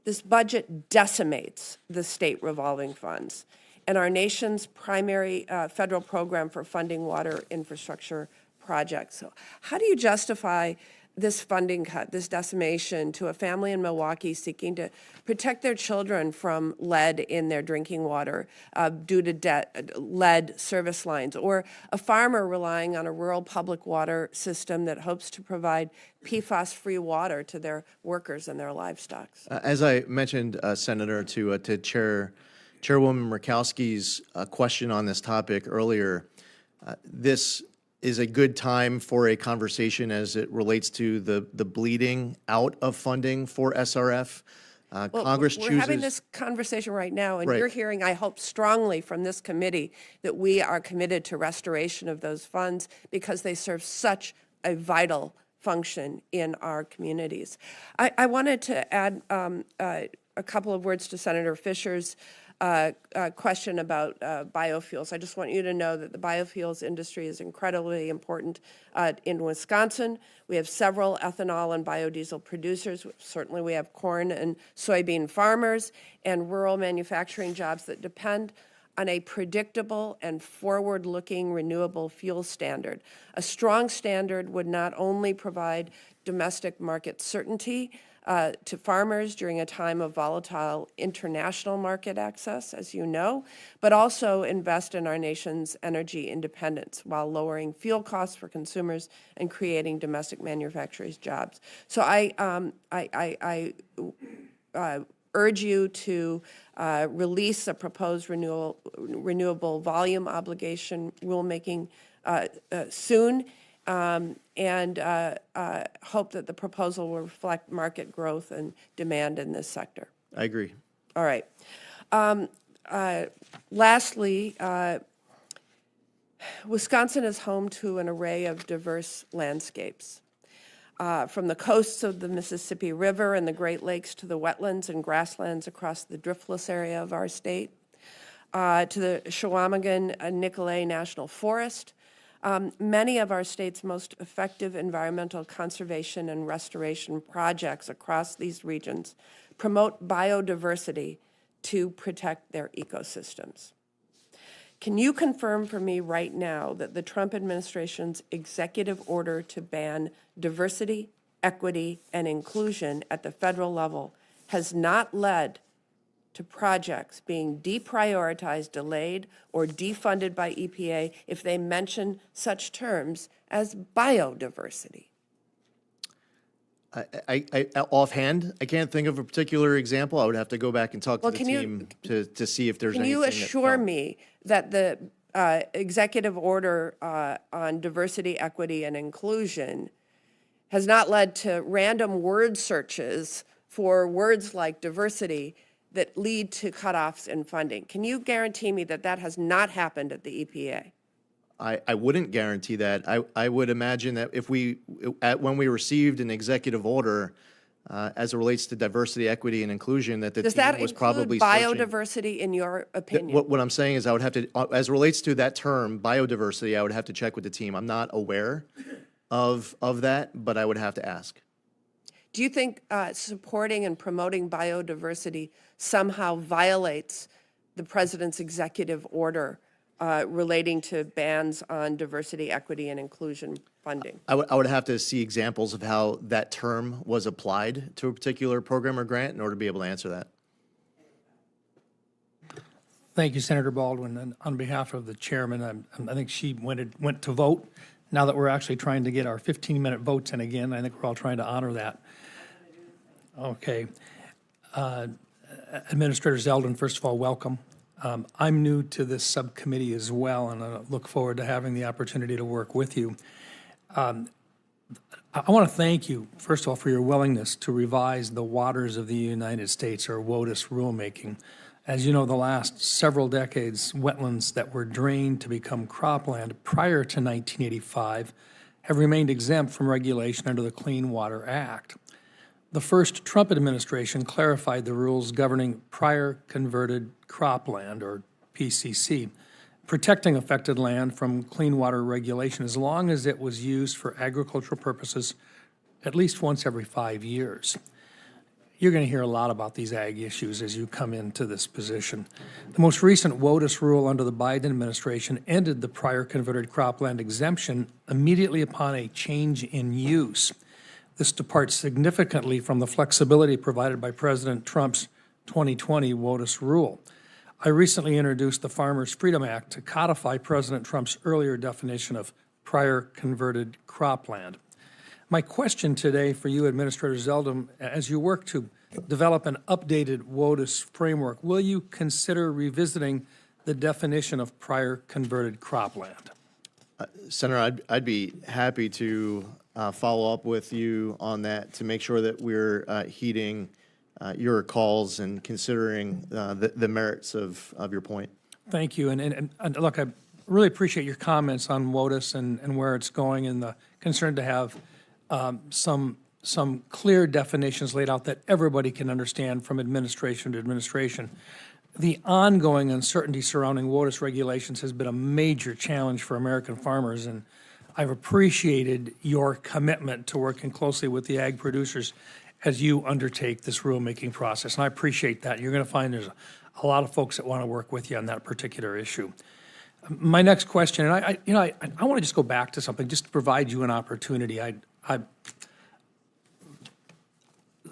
Speaker 7: This budget decimates the state revolving funds and our nation's primary federal program for funding water infrastructure projects. So how do you justify this funding cut, this decimation to a family in Milwaukee seeking to protect their children from lead in their drinking water due to lead service lines, or a farmer relying on a rural public water system that hopes to provide PFAS-free water to their workers and their livestock?
Speaker 3: As I mentioned, Senator, to Chairwoman Murkowski's question on this topic earlier, this is a good time for a conversation as it relates to the bleeding out of funding for SRF. Congress chooses.
Speaker 7: We're having this conversation right now, and
Speaker 3: Right.
Speaker 7: you're hearing, I hope, strongly from this committee that we are committed to restoration of those funds because they serve such a vital function in our communities. I wanted to add a couple of words to Senator Fisher's question about biofuels. I just want you to know that the biofuels industry is incredibly important in Wisconsin. We have several ethanol and biodiesel producers. Certainly we have corn and soybean farmers and rural manufacturing jobs that depend on a predictable and forward-looking renewable fuel standard. A strong standard would not only provide domestic market certainty to farmers during a time of volatile international market access, as you know, but also invest in our nation's energy independence while lowering fuel costs for consumers and creating domestic manufacturing jobs. So I urge you to release a proposed renewable volume obligation rulemaking soon, and hope that the proposal will reflect market growth and demand in this sector.
Speaker 3: I agree.
Speaker 7: All right. Lastly, Wisconsin is home to an array of diverse landscapes. from the coasts of the Mississippi River and the Great Lakes to the wetlands and grasslands across the driftless area of our state, to the Chequamegon Nicolet National Forest. Many of our state's most effective environmental conservation and restoration projects across these regions promote biodiversity to protect their ecosystems. Can you confirm for me right now that the Trump administration's executive order to ban diversity, equity, and inclusion at the federal level has not led to projects being deprioritized, delayed, or defunded by EPA if they mention such terms as biodiversity?
Speaker 3: I offhand, I can't think of a particular example. I would have to go back and talk to the team to see if there's
Speaker 7: Can
Speaker 3: anything.
Speaker 7: you assure me that the executive order on diversity, equity, and inclusion has not led to random word searches for words like diversity that lead to cutoffs in funding? Can you guarantee me that that has not happened at the EPA?
Speaker 3: I wouldn't guarantee that. I would imagine that if when we received an executive order as it relates to diversity, equity, and inclusion, that the
Speaker 7: Does
Speaker 3: team
Speaker 7: that
Speaker 3: was
Speaker 7: include
Speaker 3: probably searching.
Speaker 7: biodiversity in your opinion?
Speaker 3: What I'm saying is I would have to, as it relates to that term, biodiversity, I would have to check with the team. I'm not aware of that, but I would have to ask.
Speaker 7: Do you think supporting and promoting biodiversity somehow violates the president's executive order relating to bans on diversity, equity, and inclusion funding?
Speaker 3: I would have to see examples of how that term was applied to a particular program or grant in order to be able to answer that.
Speaker 8: Thank you, Senator Baldwin. And on behalf of the chairman, I think she went to vote. Now that we're actually trying to get our 15-minute votes in again, I think we're all trying to honor that. Okay. Administrator Zeldin, first of all, welcome. I'm new to this subcommittee as well, and I look forward to having the opportunity to work with you. I want to thank you, first of all, for your willingness to revise the Waters of the United States, or WOTUS, rulemaking. As you know, the last several decades, wetlands that were drained to become cropland prior to 1985 have remained exempt from regulation under the Clean Water Act. The first Trump administration clarified the rules governing prior converted cropland, or PCC, protecting affected land from clean water regulation as long as it was used for agricultural purposes at least once every 5 years. You're going to hear a lot about these ag issues as you come into this position. The most recent WOTUS rule under the Biden administration ended the prior converted cropland exemption immediately upon a change in use. This departs significantly from the flexibility provided by President Trump's 2020 WOTUS rule. I recently introduced the Farmers' Freedom Act to codify President Trump's earlier definition of prior converted cropland. My question today for you, Administrator Zeldin, as you work to develop an updated WOTUS framework, will you consider revisiting the definition of prior converted cropland?
Speaker 3: Senator, I'd be happy to follow up with you on that to make sure that we're heeding your calls and considering the merits of your point.
Speaker 8: Thank you. And look, I really appreciate your comments on WOTUS and where it's going, and the concern to have some clear definitions laid out that everybody can understand from administration to administration. The ongoing uncertainty surrounding WOTUS regulations has been a major challenge for American farmers, and I've appreciated your commitment to working closely with the ag producers as you undertake this rulemaking process, and I appreciate that. You're going to find there's a lot of folks that want to work with you on that particular issue. My next question, and I want to just go back to something just to provide you an opportunity.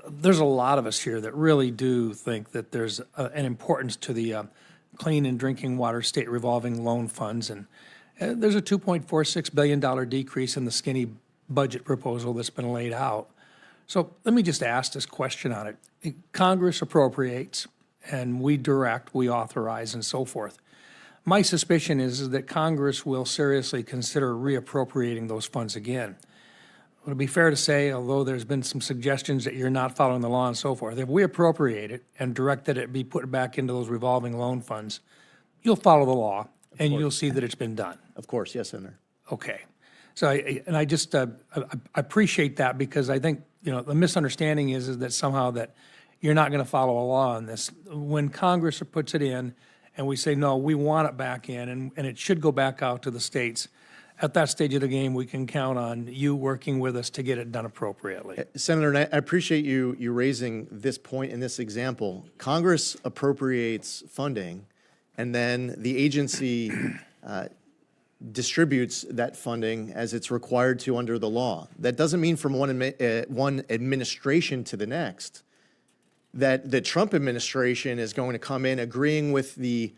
Speaker 8: There's a lot of us here that really do think that there's an importance to the clean and drinking water state revolving loan funds, and there's a $2.46 billion decrease in the skinny budget proposal that's been laid out. So let me just ask this question on it. Congress appropriates, and we direct, we authorize, and so forth. My suspicion is that Congress will seriously consider reappropriating those funds again. Would it be fair to say, although there's been some suggestions that you're not following the law and so forth, if we appropriate it and direct that it be put back into those revolving loan funds, you'll follow the law and you'll see that it's been done?
Speaker 3: Of course, yes, Senator.
Speaker 8: Okay. So I just I appreciate that, because I think, the misunderstanding is that somehow that you're not going to follow a law on this. When Congress puts it in and we say, no, we want it back in, and it should go back out to the states, at that stage of the game, we can count on you working with us to get it done appropriately.
Speaker 3: Senator, and I appreciate you raising this point in this example. Congress appropriates funding, and then the agency distributes that funding as it's required to under the law. That doesn't mean from one administration to the next that the Trump administration is going to come in agreeing with the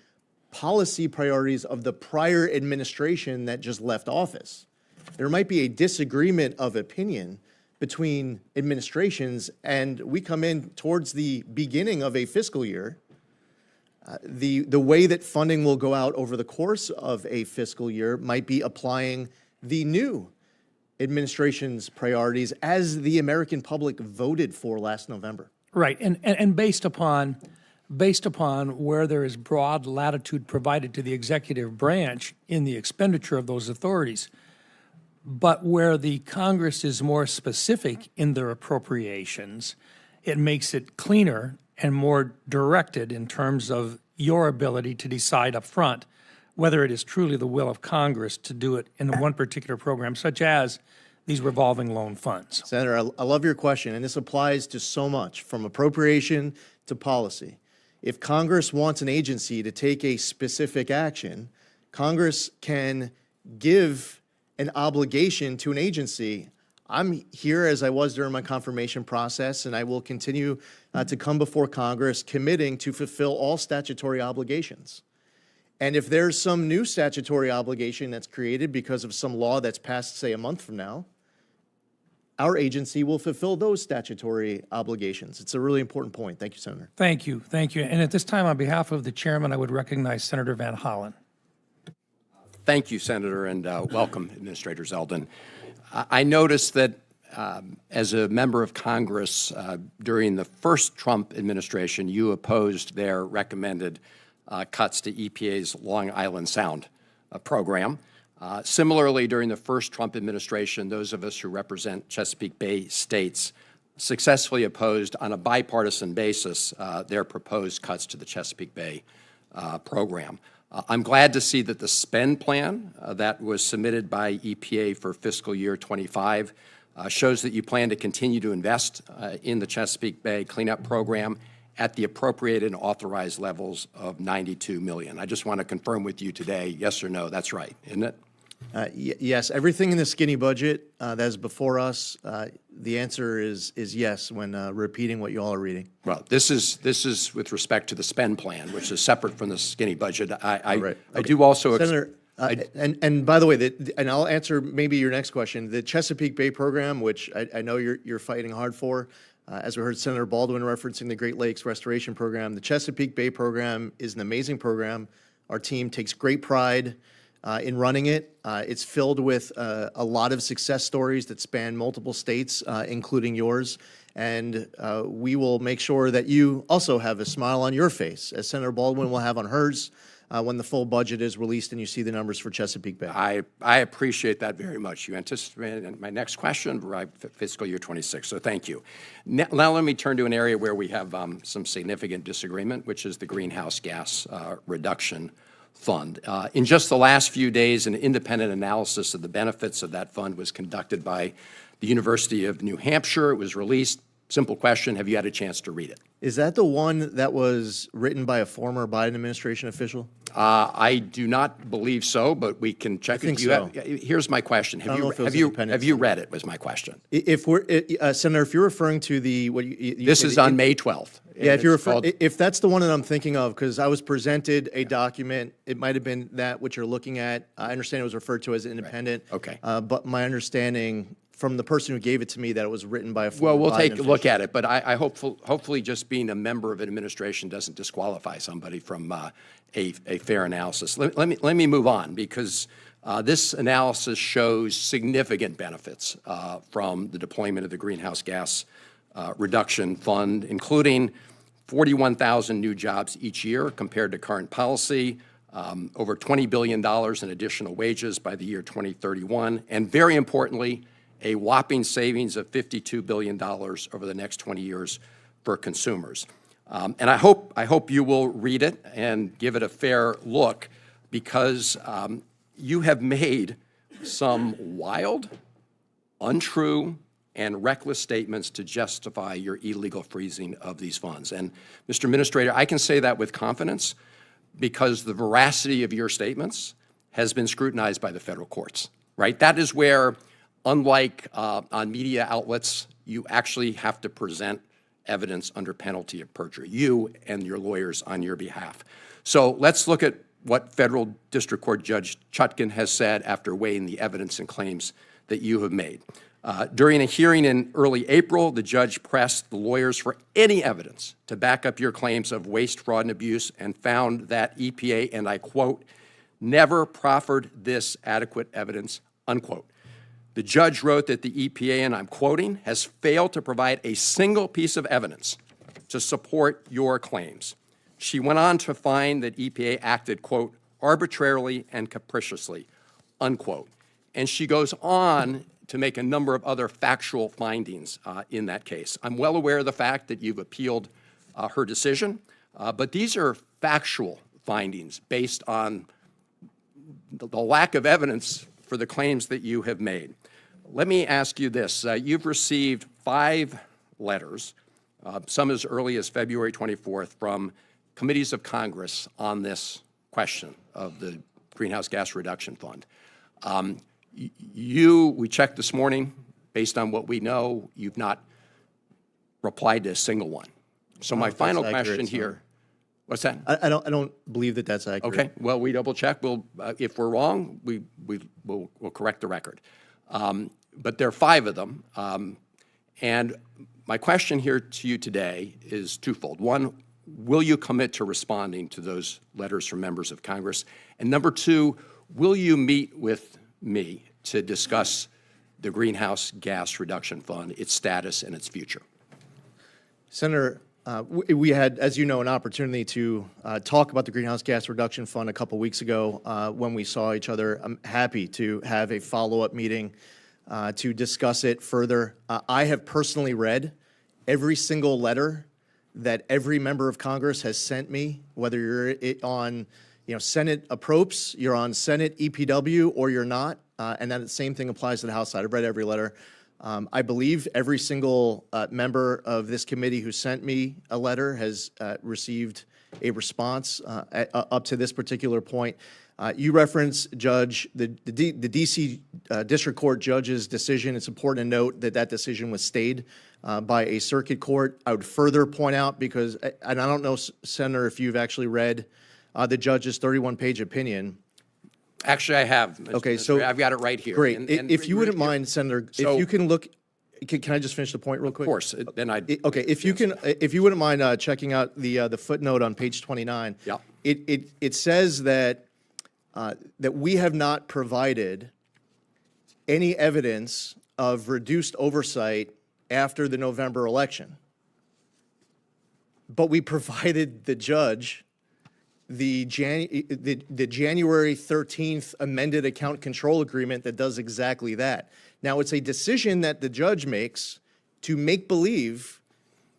Speaker 3: policy priorities of the prior administration that just left office. There might be a disagreement of opinion between administrations, and we come in towards the beginning of a fiscal year. The way that funding will go out over the course of a fiscal year might be applying the new administration's priorities as the American public voted for last November.
Speaker 8: Right, and based upon where there is broad latitude provided to the executive branch in the expenditure of those authorities, but where the Congress is more specific in their appropriations, it makes it cleaner and more directed in terms of your ability to decide up front whether it is truly the will of Congress to do it in one particular program, such as these revolving loan funds.
Speaker 3: Senator, I love your question, and this applies to so much, from appropriation to policy. If Congress wants an agency to take a specific action, Congress can give an obligation to an agency. I'm here as I was during my confirmation process, and I will continue to come before Congress committing to fulfill all statutory obligations. And if there's some new statutory obligation that's created because of some law that's passed, say, a month from now, our agency will fulfill those statutory obligations. It's a really important point. Thank you, Senator.
Speaker 8: Thank you. Thank you. And at this time, on behalf of the chairman, I would recognize Senator Van Hollen.
Speaker 9: Thank you, Senator, and welcome, Administrator Zeldin. I noticed that as a member of Congress during the first Trump administration, you opposed their recommended cuts to EPA's Long Island Sound program. Similarly, during the first Trump administration, those of us who represent Chesapeake Bay states successfully opposed on a bipartisan basis their proposed cuts to the Chesapeake Bay program. I'm glad to see that the spend plan that was submitted by EPA for fiscal year 25 shows that you plan to continue to invest in the Chesapeake Bay cleanup program at the appropriated and authorized levels of $92 million. I just want to confirm with you today, yes or no, that's right, isn't it?
Speaker 3: Yes, everything in the skinny budget that is before us, the answer is yes when repeating what you all are reading.
Speaker 9: Well, this is with respect to the spend plan, which is separate from the skinny budget. I do also...
Speaker 3: Senator, and by the way, and I'll answer maybe your next question. The Chesapeake Bay program, which I know you're fighting hard for, as we heard Senator Baldwin referencing the Great Lakes Restoration Program, the Chesapeake Bay program is an amazing program. Our team takes great pride in running it. It's filled with a lot of success stories that span multiple states, including yours. And we will make sure that you also have a smile on your face, as Senator Baldwin will have on hers, when the full budget is released and you see the numbers for Chesapeake Bay.
Speaker 9: I appreciate that very much. You anticipated my next question, right, fiscal year 26, so thank you. Now let me turn to an area where we have some significant disagreement, which is the greenhouse gas reduction fund. In just the last few days, an independent analysis of the benefits of that fund was conducted by the University of New Hampshire. It was released. Simple question, have you had a chance to read it?
Speaker 3: Is that the one that was written by a former Biden administration official?
Speaker 9: I do not believe so, but we can check.
Speaker 3: I think so.
Speaker 9: Here's my question. Have you read it, was my question.
Speaker 3: If we're, Senator, if you're referring to the...
Speaker 9: This is on May 12th.
Speaker 3: Yeah, if that's the one that I'm thinking of, because I was presented a document, it might have been that which you're looking at. I understand it was referred to as independent. Right.
Speaker 9: Okay.
Speaker 3: But my understanding from the person who gave it to me that it was written by a former
Speaker 9: Well, we'll
Speaker 3: Biden
Speaker 9: take a
Speaker 3: official.
Speaker 9: look at it, but I hopefully just being a member of an administration doesn't disqualify somebody from a fair analysis. Let me move on, because this analysis shows significant benefits from the deployment of the greenhouse gas reduction fund, including 41,000 new jobs each year compared to current policy, over $20 billion in additional wages by the year 2031, and very importantly, a whopping savings of $52 billion over the next 20 years for consumers. And I hope you will read it and give it a fair look, because you have made some wild, untrue, and reckless statements to justify your illegal freezing of these funds. And, Mr. Administrator, I can say that with confidence because the veracity of your statements has been scrutinized by the federal courts, right? That is where, unlike on media outlets, you actually have to present evidence under penalty of perjury, you and your lawyers on your behalf. So let's look at what Federal District Court Judge Chutkan has said after weighing the evidence and claims that you have made. During a hearing in early April, the judge pressed the lawyers for any evidence to back up your claims of waste, fraud, and abuse, and found that EPA, and I quote, never proffered this adequate evidence, unquote. The judge wrote that the EPA, and I'm quoting, has failed to provide a single piece of evidence to support your claims. She went on to find that EPA acted, quote, arbitrarily and capriciously, unquote. And she goes on to make a number of other factual findings in that case. I'm well aware of the fact that you've appealed her decision, but these are factual findings based on the lack of evidence for the claims that you have made. Let me ask you this. You've received 5 letters, some as early as February 24th, from committees of Congress on this question of the Greenhouse Gas Reduction Fund. We checked this morning, based on what we know, you've not replied to a single one. So my final question here, what's that?
Speaker 3: I don't believe that that's accurate.
Speaker 9: Okay, well, we double check. We'll, if we're wrong, we'll correct the record. But there are 5 of them. And my question here to you today is twofold. One, will you commit to responding to those letters from members of Congress? And number 2, will you meet with me to discuss the Greenhouse Gas Reduction Fund, its status, and its future?
Speaker 3: Senator, we had, as you know, an opportunity to talk about the Greenhouse Gas Reduction Fund a couple weeks ago when we saw each other. I'm happy to have a follow-up meeting to discuss it further. I have personally read every single letter that every member of Congress has sent me, whether you're on Senate Approps, you're on Senate EPW, or you're not, and that the same thing applies to the House side. I've read every letter. I believe every single member of this committee who sent me a letter has received a response up to this particular point. You reference, Judge, the D.C. District Court judge's decision. It's important to note that that decision was stayed by a circuit court. I would further point out, because, and I don't know, Senator, if you've actually read the judge's 31-page opinion.
Speaker 9: Actually, I have. Mr.
Speaker 3: Okay, so
Speaker 9: I've got it right here.
Speaker 3: Great. If you wouldn't mind, Senator, if you can look. Can I just finish the point real quick?
Speaker 9: Of course. Then
Speaker 3: okay. If you can, if you wouldn't mind checking out the footnote on page 29.
Speaker 9: Yeah.
Speaker 3: It says that that we have not provided any evidence of reduced oversight after the November election, but we provided the judge the January 13th amended account control agreement that does exactly that. Now, it's a decision that the judge makes to make believe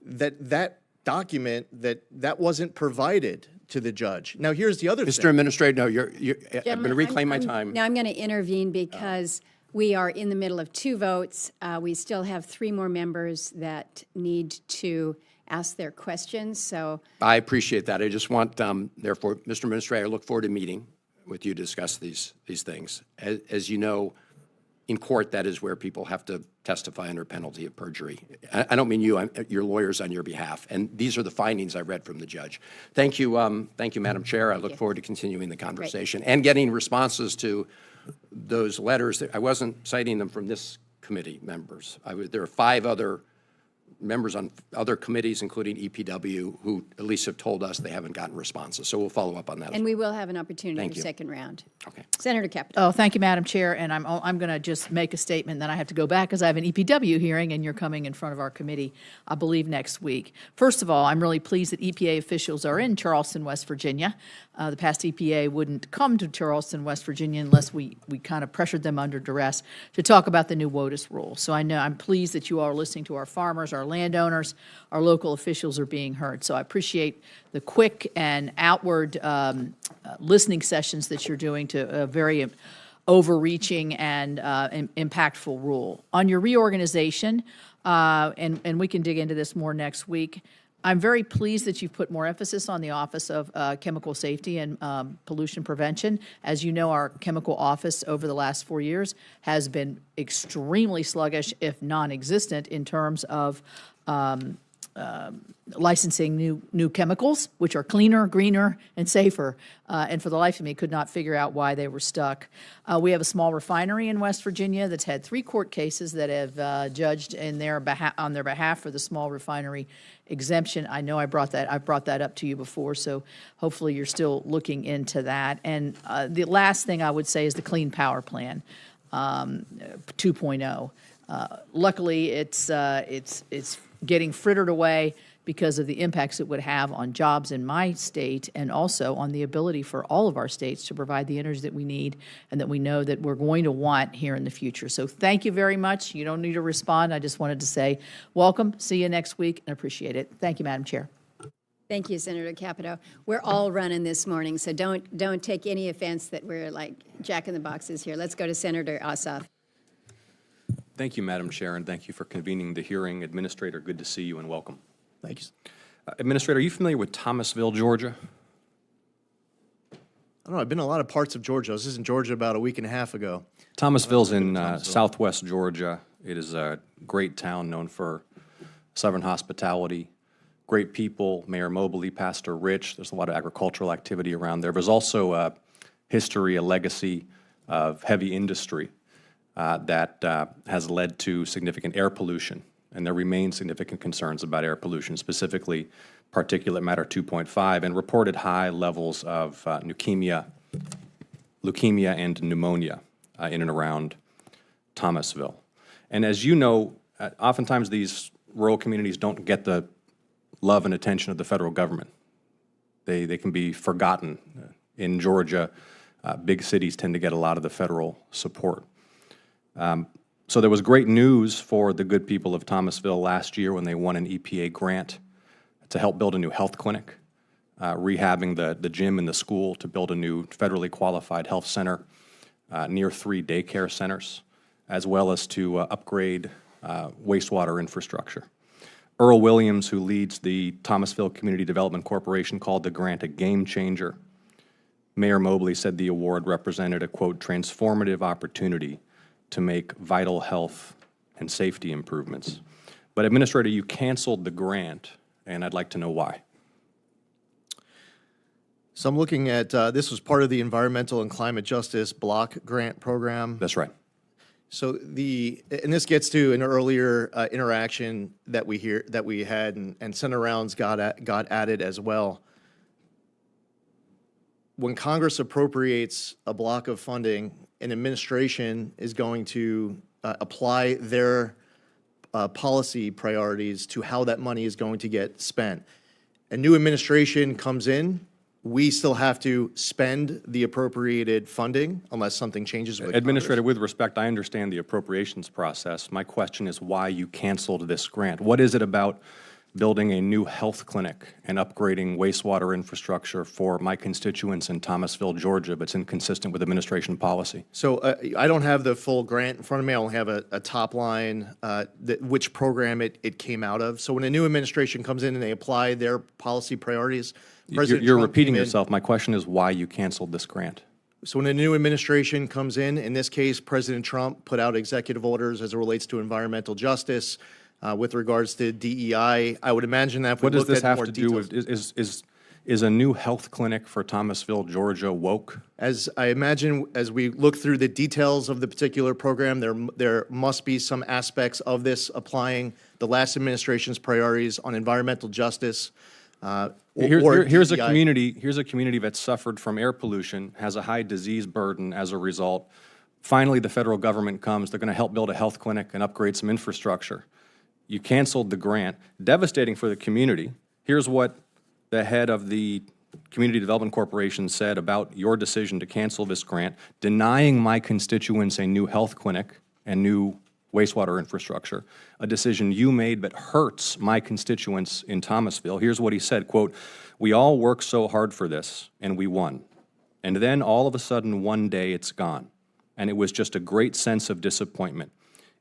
Speaker 3: that that document, that wasn't provided to the judge. Now, here's the other thing.
Speaker 9: Mr. Administrator, no, I'm going to reclaim my time.
Speaker 1: Now I'm going to intervene because we are in the middle of 2 votes. We still have 3 more members that need to ask their questions, so.
Speaker 9: I appreciate that. I just want, therefore, Mr. Administrator, I look forward to meeting with you to discuss these things. As you know, in court, that is where people have to testify under penalty of perjury. I don't mean you, your lawyers on your behalf. And these are the findings I read from the judge. Thank you, Madam Chair. I look forward to continuing the conversation and getting responses to those letters. I wasn't citing them from this committee members. There are 5 other members on other committees, including EPW, who at least have told us they haven't gotten responses. So we'll follow up on that.
Speaker 1: And we will have an opportunity
Speaker 9: Thank
Speaker 1: for
Speaker 9: you.
Speaker 1: second round.
Speaker 9: Okay.
Speaker 1: Senator Capito.
Speaker 10: Oh, thank you, Madam Chair, and I'm going to just make a statement, then I have to go back because I have an EPW hearing, and you're coming in front of our committee, I believe, next week. First of all, I'm really pleased that EPA officials are in Charleston, West Virginia. The past EPA wouldn't come to Charleston, West Virginia, unless we kind of pressured them under duress to talk about the new WOTUS rule. So I'm pleased that you all are listening to our farmers, our landowners, our local officials are being heard. So I appreciate the quick and outward listening sessions that you're doing to a very overreaching and impactful rule. On your reorganization, and we can dig into this more next week, I'm very pleased that you've put more emphasis on the Office of Chemical Safety and Pollution Prevention. As you know, our chemical office over the last 4 years has been extremely sluggish, if non-existent, in terms of licensing new chemicals, which are cleaner, greener, and safer. And for the life of me, could not figure out why they were stuck. We have a small refinery in West Virginia that's had 3 court cases that have judged in on their behalf for the small refinery exemption. I know I've brought that up to you before, so hopefully you're still looking into that. And the last thing I would say is the Clean Power Plan 2.0. Luckily, it's getting frittered away because of the impacts it would have on jobs in my state and also on the ability for all of our states to provide the energy that we need and that we know that we're going to want here in the future. So thank you very much. You don't need to respond. I just wanted to say welcome, see you next week, and appreciate it. Thank you, Madam Chair.
Speaker 1: Thank you, Senator Capito. We're all running this morning, so don't take any offense that we're like jack in the boxes here. Let's go to Senator Ossoff.
Speaker 11: Thank you, Madam Chair, and thank you for convening the hearing. Administrator, good to see you and welcome.
Speaker 3: Thank you.
Speaker 11: Administrator, are you familiar with Thomasville, Georgia?
Speaker 3: I don't know. I've been in a lot of parts of Georgia. I was just in Georgia about a week and a half ago.
Speaker 11: Thomasville's in southwest Georgia. It is a great town known for Southern hospitality, great people, Mayor Mobley, Pastor Rich. There's a lot of agricultural activity around there. There's also a history, a legacy of heavy industry that has led to significant air pollution. And there remain significant concerns about air pollution, specifically particulate matter 2.5, and reported high levels of leukemia and pneumonia in and around Thomasville. And as you know, oftentimes these rural communities don't get the love and attention of the federal government. They can be forgotten. In Georgia, big cities tend to get a lot of the federal support. So there was great news for the good people of Thomasville last year when they won an EPA grant to help build a new health clinic, rehabbing the gym in the school to build a new federally qualified health center near 3 daycare centers, as well as to upgrade wastewater infrastructure. Earl Williams, who leads the Thomasville Community Development Corporation, called the grant a game changer. Mayor Mobley said the award represented a, quote, transformative opportunity to make vital health and safety improvements. But Administrator, you canceled the grant, and I'd like to know why.
Speaker 3: So I'm looking at, this was part of the Environmental and Climate Justice Block Grant Program.
Speaker 11: That's right.
Speaker 3: So and this gets to an earlier interaction that we had, and Senator Rounds got added as well. When Congress appropriates a block of funding, an administration is going to apply their policy priorities to how that money is going to get spent. A new administration comes in, we still have to spend the appropriated funding unless something changes with
Speaker 11: Administrator,
Speaker 3: Congress.
Speaker 11: with respect, I understand the appropriations process. My question is why you canceled this grant. What is it about building a new health clinic and upgrading wastewater infrastructure for my constituents in Thomasville, Georgia, that's inconsistent with administration policy?
Speaker 3: So I don't have the full grant in front of me. I only have a top line, which program it came out of. So when a new administration comes in and they apply their policy priorities, President
Speaker 11: You're
Speaker 3: Trump
Speaker 11: repeating
Speaker 3: came in.
Speaker 11: yourself. My question is why you canceled this grant.
Speaker 3: So when a new administration comes in this case, President Trump put out executive orders as it relates to environmental justice, with regards to DEI. I would imagine that if we
Speaker 11: What does
Speaker 3: looked
Speaker 11: this
Speaker 3: at
Speaker 11: have
Speaker 3: more
Speaker 11: to do
Speaker 3: details,
Speaker 11: with, Is a new health clinic for Thomasville, Georgia woke?
Speaker 3: As I imagine, as we look through the details of the particular program, there must be some aspects of this applying the last administration's priorities on environmental justice.
Speaker 11: Here's a
Speaker 3: DEI.
Speaker 11: community that suffered from air pollution, has a high disease burden as a result. Finally, the federal government comes. They're going to help build a health clinic and upgrade some infrastructure. You canceled the grant. Devastating for the community. Here's what the head of the Community Development Corporation said about your decision to cancel this grant, denying my constituents a new health clinic and new wastewater infrastructure, a decision you made that hurts my constituents in Thomasville. Here's what he said, quote, "We all worked so hard for this, and we won. And then all of a sudden, one day, it's gone. And it was just a great sense of disappointment.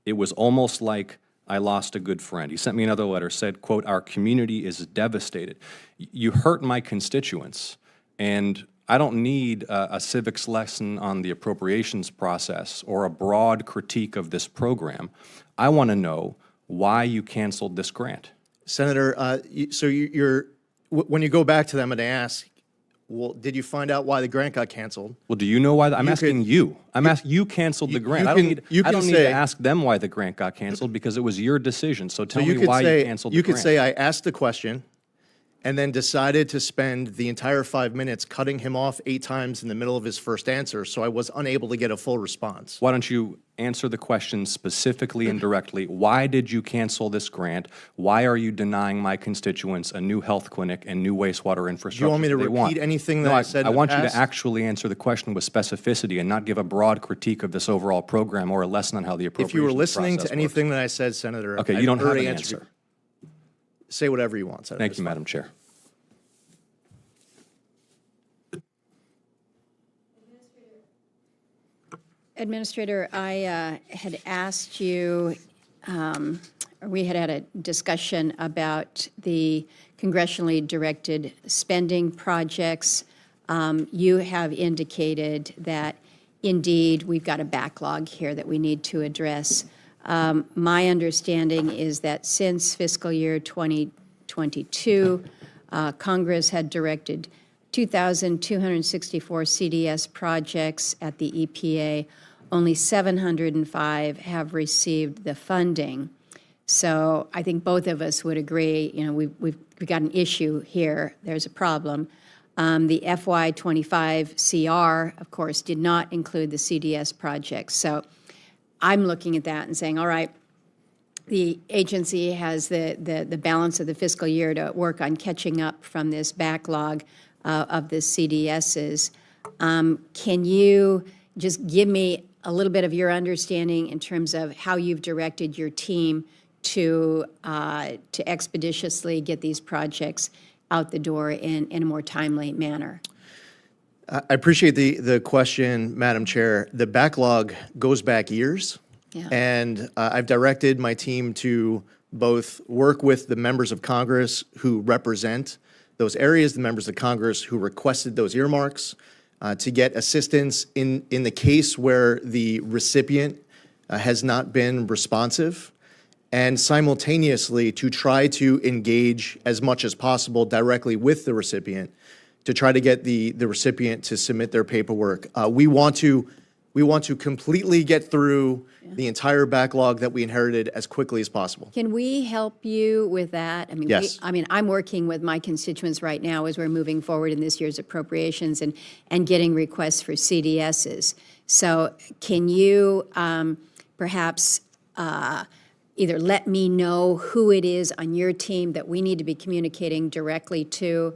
Speaker 11: It was almost like I lost a good friend." He sent me another letter, said, quote, "Our community is devastated. You hurt my constituents, and I don't need a civics lesson on the appropriations process or a broad critique of this program. I want to know why you canceled this grant."
Speaker 3: Senator, when you go back to them and ask, well, did you find out why the grant got canceled?
Speaker 11: Well, do you know why? I'm asking you. I'm asking you canceled the grant. I don't need to ask them why the grant got canceled because it was your decision. So tell me why you canceled the grant.
Speaker 3: You could say I asked the question and then decided to spend the entire 5 minutes cutting him off 8 times in the middle of his first answer, so I was unable to get a full response.
Speaker 11: Why don't you answer the question specifically and directly? Why did you cancel this grant? Why are you denying my constituents a new health clinic and new wastewater infrastructure?
Speaker 3: Do you want me to repeat anything that I said in the
Speaker 11: I want you
Speaker 3: past?
Speaker 11: to actually answer the question with specificity and not give a broad critique of this overall program or a lesson on how the appropriations
Speaker 3: If you were listening to
Speaker 11: process
Speaker 3: anything
Speaker 11: works.
Speaker 3: that I said, Senator,
Speaker 11: Okay,
Speaker 3: I'd
Speaker 11: you don't have
Speaker 3: already
Speaker 11: an
Speaker 3: answered
Speaker 11: answer.
Speaker 3: Say whatever you want, Senator.
Speaker 11: Thank you, Madam Chair.
Speaker 1: Administrator, I had asked you, we had a discussion about the congressionally directed spending projects. You have indicated that indeed we've got a backlog here that we need to address. My understanding is that since fiscal year 2022, Congress had directed 2,264 CDS projects at the EPA. Only 705 have received the funding. So I think both of us would agree, you know, we've got an issue here. There's a problem. The FY25 CR, of course, did not include the CDS projects. So I'm looking at that and saying, all right, the agency has the balance of the fiscal year to work on catching up from this backlog of the CDSs. Can you just give me a little bit of your understanding in terms of how you've directed your team to expeditiously get these projects out the door in a more timely manner?
Speaker 3: I appreciate the question, Madam Chair. The backlog goes back years, and I've directed my team to both work with the members of Congress who represent those areas, the members of Congress who requested those earmarks, to get assistance in the case where the recipient has not been responsive, and simultaneously to try to engage as much as possible directly with the recipient to try to get the recipient to submit their paperwork. We want to completely get through the entire backlog that we inherited as quickly as possible.
Speaker 1: Can we help you with that? I mean,
Speaker 3: yes.
Speaker 1: I'm working with my constituents right now as we're moving forward in this year's appropriations and getting requests for CDSs. So can you perhaps either let me know who it is on your team that we need to be communicating directly to,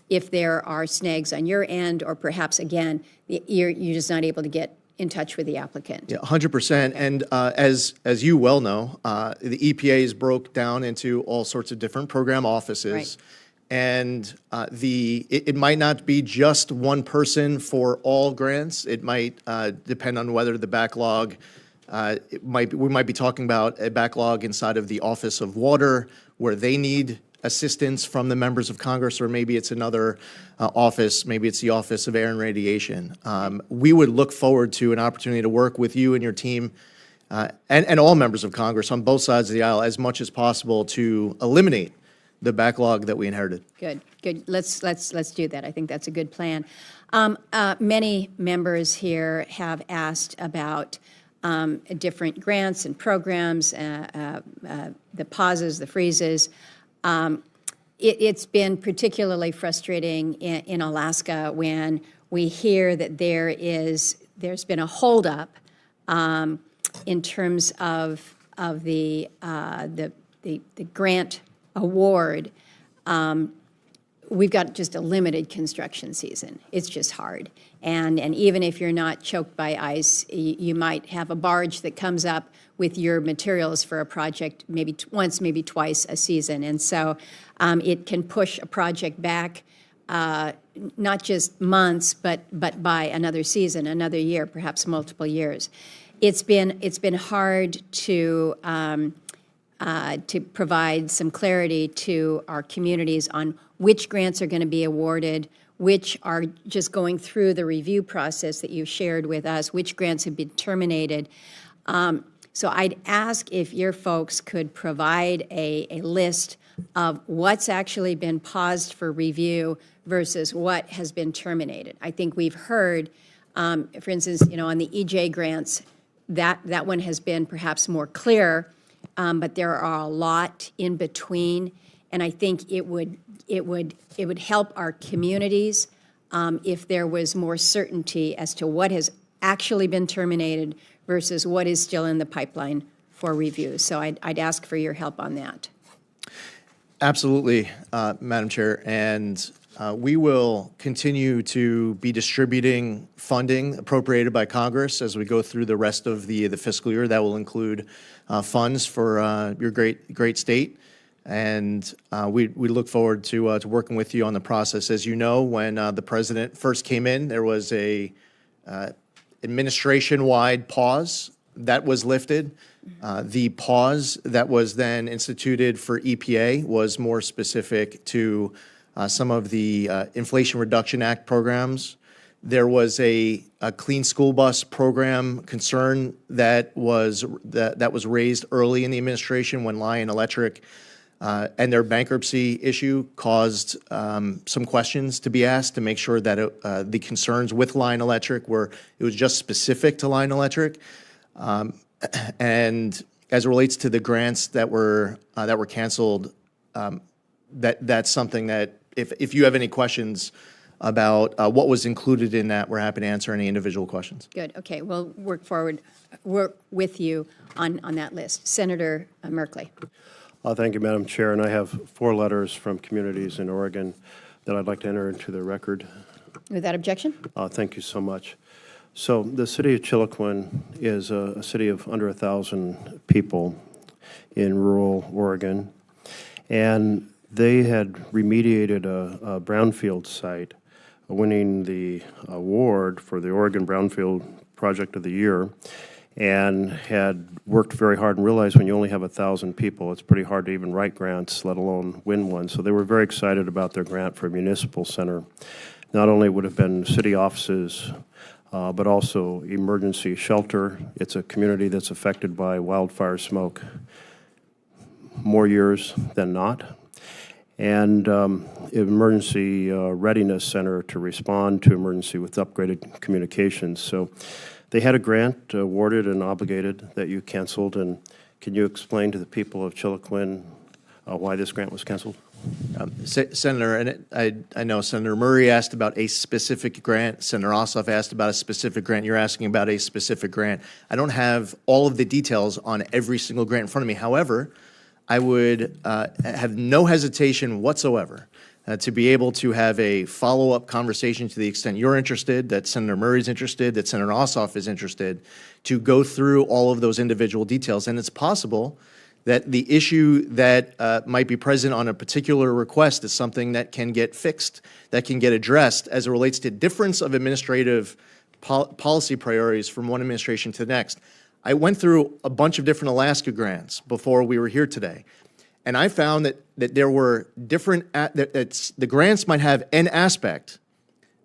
Speaker 1: if there are snags on your end, or perhaps, again, you're just not able to get in touch with the applicant?
Speaker 3: Yeah, 100%. And as you well know, the EPA is broke down into all sorts of different program offices.
Speaker 1: Right.
Speaker 3: And it might not be just one person for all grants. It might depend on whether the backlog, we might be talking about a backlog inside of the Office of Water where they need assistance from the members of Congress, or maybe it's another office, maybe it's the Office of Air and Radiation. We would look forward to an opportunity to work with you and your team and all members of Congress on both sides of the aisle as much as possible to eliminate the backlog that we inherited.
Speaker 1: Good, good. Let's do that. I think that's a good plan. Many members here have asked about different grants and programs, the pauses, the freezes. It's been particularly frustrating in Alaska when we hear that there's been a holdup in terms of the grant award. We've got just a limited construction season. It's just hard. And even if you're not choked by ice, you might have a barge that comes up with your materials for a project maybe once, maybe twice a season. And so it can push a project back not just months, but by another season, another year, perhaps multiple years. It's been hard to provide some clarity to our communities on which grants are going to be awarded, which are just going through the review process that you shared with us, which grants have been terminated. So I'd ask if your folks could provide a list of what's actually been paused for review versus what has been terminated. I think we've heard, for instance, on the EJ grants, that one has been perhaps more clear, but there are a lot in between, and I think it would help our communities if there was more certainty as to what has actually been terminated versus what is still in the pipeline for review. So I'd ask for your help on that.
Speaker 3: Absolutely, Madam Chair, and we will continue to be distributing funding appropriated by Congress as we go through the rest of the fiscal year. That will include funds for your great state, and we look forward to working with you on the process. As you know, when the president first came in, there was a administration-wide pause that was lifted. The pause that was then instituted for EPA was more specific to some of the Inflation Reduction Act programs. There was a clean school bus program concern that was raised early in the administration when Lion Electric and their bankruptcy issue caused some questions to be asked to make sure that the concerns with Lion Electric it was just specific to Lion Electric. And as it relates to the grants that were canceled, that's something that if you have any questions about what was included in that, we're happy to answer any individual questions.
Speaker 1: Good. Okay. We'll work with you on that list. Senator Merkley.
Speaker 2: Thank you, Madam Chair. And I have 4 letters from communities in Oregon that I'd like to enter into the record.
Speaker 1: Without objection?
Speaker 2: Thank you so much. So the city of Chiloquin is a city of under 1,000 people in rural Oregon, and they had remediated a brownfield site, winning the award for the Oregon Brownfield Project of the Year, and had worked very hard and realized when you only have 1,000 people, it's pretty hard to even write grants, let alone win one. So they were very excited about their grant for a municipal center. Not only would have been city offices, but also emergency shelter. It's a community that's affected by wildfire smoke more years than not. And emergency readiness center to respond to emergency with upgraded communications. So they had a grant awarded and obligated that you canceled. And can you explain to the people of Chiloquin why this grant was canceled?
Speaker 3: Senator, and I know Senator Murray asked about a specific grant. Senator Ossoff asked about a specific grant. You're asking about a specific grant. I don't have all of the details on every single grant in front of me. However, I would have no hesitation whatsoever to be able to have a follow-up conversation to the extent you're interested, that Senator Murray's interested, that Senator Ossoff is interested, to go through all of those individual details. And it's possible that the issue that might be present on a particular request is something that can get fixed, that can get addressed as it relates to difference of administrative policy priorities from one administration to the next. I went through a bunch of different Alaska grants before we were here today, and I found that there were different, the grants might have an aspect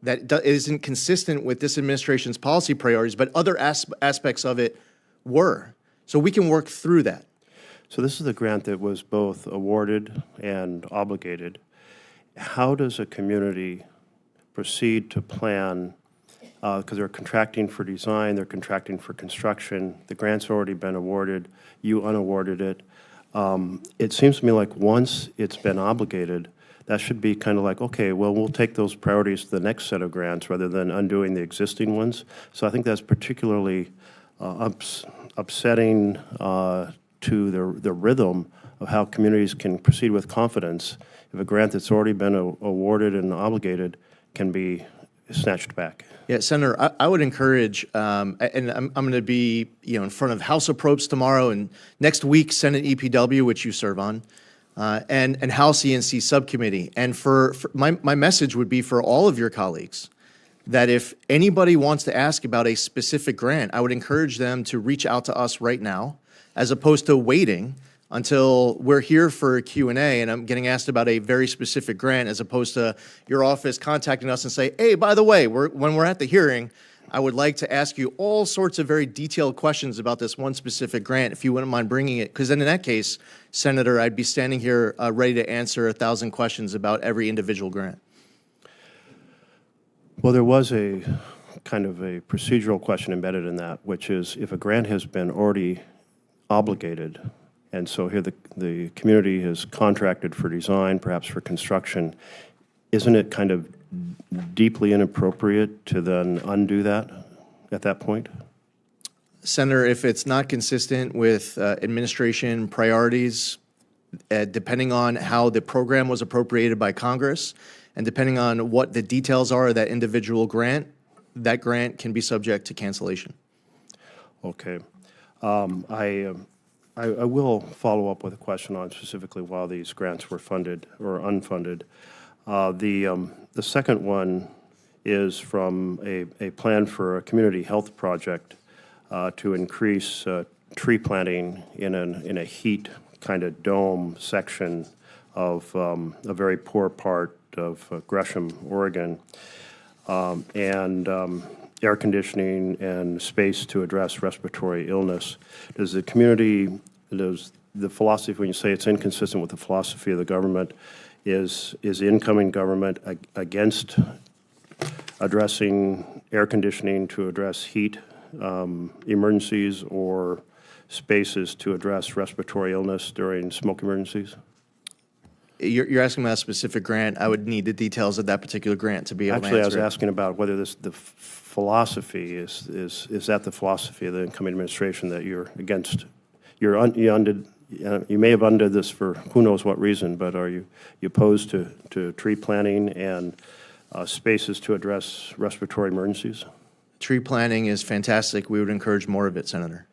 Speaker 3: that isn't consistent with this administration's policy priorities, but other aspects of it were. So we can work through that.
Speaker 2: So this is the grant that was both awarded and obligated. How does a community proceed to plan, because they're contracting for design, they're contracting for construction, the grant's already been awarded, you unawarded it. It seems to me like once it's been obligated, that should be kind of like, okay, well, we'll take those priorities to the next set of grants rather than undoing the existing ones. So I think that's particularly upsetting to the rhythm of how communities can proceed with confidence if a grant that's already been awarded and obligated can be snatched back.
Speaker 3: Yeah, Senator, I would encourage, and I'm going to be, in front of House Appropriations tomorrow, and next week Senate EPW, which you serve on, and House ENC Subcommittee. And for my message would be for all of your colleagues that if anybody wants to ask about a specific grant, I would encourage them to reach out to us right now, as opposed to waiting until we're here for a Q&A and I'm getting asked about a very specific grant, as opposed to your office contacting us and say, hey, by the way, when we're at the hearing, I would like to ask you all sorts of very detailed questions about this one specific grant, if you wouldn't mind bringing it. Because then in that case, Senator, I'd be standing here ready to answer 1,000 questions about every individual grant.
Speaker 2: Well, there was a kind of a procedural question embedded in that, which is if a grant has been already obligated, and so here the community has contracted for design, perhaps for construction, isn't it kind of deeply inappropriate to then undo that at that point?
Speaker 3: Senator, if it's not consistent with administration priorities, depending on how the program was appropriated by Congress, and depending on what the details are of that individual grant, that grant can be subject to cancellation. Okay. I will follow up with a question on specifically why these grants were funded or unfunded. The second one is from a plan for a community health project to increase tree planting in a heat kind of dome section of a very poor part of Gresham, Oregon, and air conditioning and space to address respiratory illness. Does the community, does the philosophy, when you say it's inconsistent with the philosophy of the government, is the incoming government against addressing air conditioning to address heat emergencies or spaces to address respiratory illness during smoke emergencies? You're asking about a specific grant. I would need the details of that particular grant to be able to answer.
Speaker 2: Actually, I was asking about whether the philosophy is that the philosophy of the incoming administration that you're against. You may have undid this for who knows what reason, but are you opposed to tree planting and spaces to address respiratory emergencies?
Speaker 3: Tree planting is fantastic. We would encourage more of it, Senator.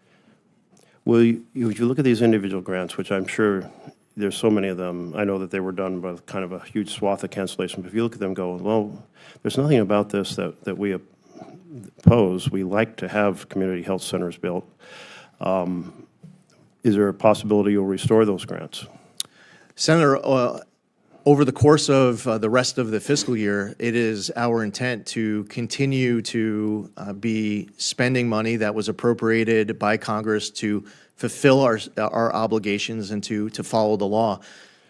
Speaker 2: Well, you look at these individual grants, which I'm sure there's so many of them. I know that they were done by kind of a huge swath of cancellation. But if you look at them and go, well, there's nothing about this that we oppose. We like to have community health centers built. Is there a possibility you'll restore those grants?
Speaker 3: Senator, over the course of the rest of the fiscal year, it is our intent to continue to be spending money that was appropriated by Congress to fulfill our obligations and to follow the law.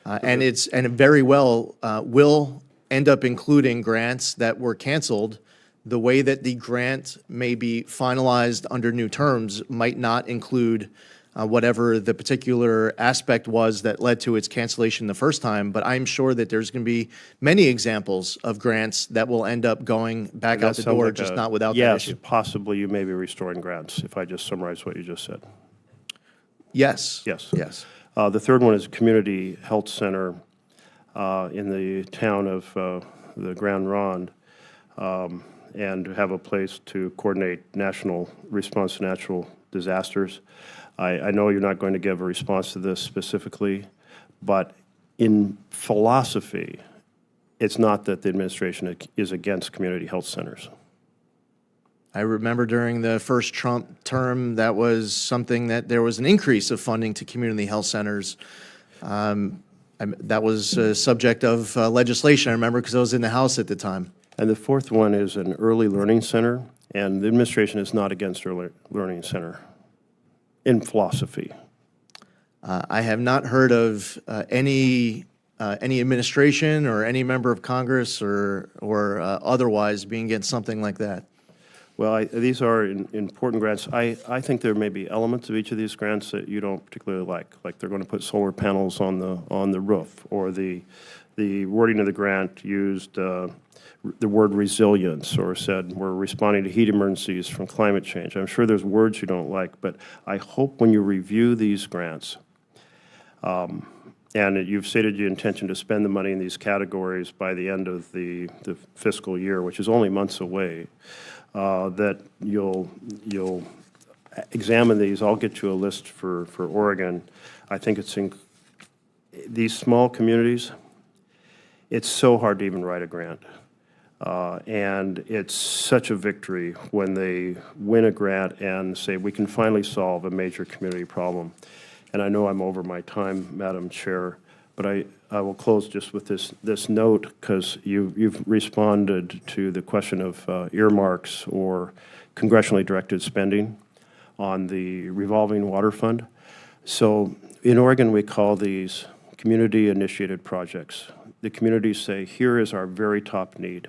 Speaker 3: And it very well will end up including grants that were canceled. The way that the grant may be finalized under new terms might not include whatever the particular aspect was that led to its cancellation the first time, but I'm sure that there's going to be many examples of grants that will end up going back out the door, like just not without that issue.
Speaker 2: Yes, possibly you may be restoring grants, if I just summarize what you just said.
Speaker 3: Yes.
Speaker 2: Yes.
Speaker 3: Yes.
Speaker 2: The third one is a community health center in the town of the Grand Ronde, and have a place to coordinate national response to natural disasters. I know you're not going to give a response to this specifically, but in philosophy, it's not that the administration is against community health centers.
Speaker 3: I remember during the first Trump term, that was something that there was an increase of funding to community health centers. That was a subject of legislation, I remember, because I was in the House at the time.
Speaker 2: And the fourth one is an early learning center, and the administration is not against early learning center in philosophy.
Speaker 3: I have not heard of any administration or any member of Congress or otherwise being against something like that.
Speaker 2: Well, these are important grants. I think there may be elements of each of these grants that you don't particularly like they're going to put solar panels on the roof, or the wording of the grant used the word resilience, or said we're responding to heat emergencies from climate change. I'm sure there's words you don't like, but I hope when you review these grants, and you've stated your intention to spend the money in these categories by the end of the fiscal year, which is only months away, that you'll examine these. I'll get you a list for Oregon. I think it's in these small communities, it's so hard to even write a grant. And it's such a victory when they win a grant and say, we can finally solve a major community problem. And I know I'm over my time, Madam Chair, but I will close just with this note, because you've responded to the question of earmarks or congressionally directed spending on the revolving water fund. So in Oregon, we call these community-initiated projects. The communities say, here is our very top need,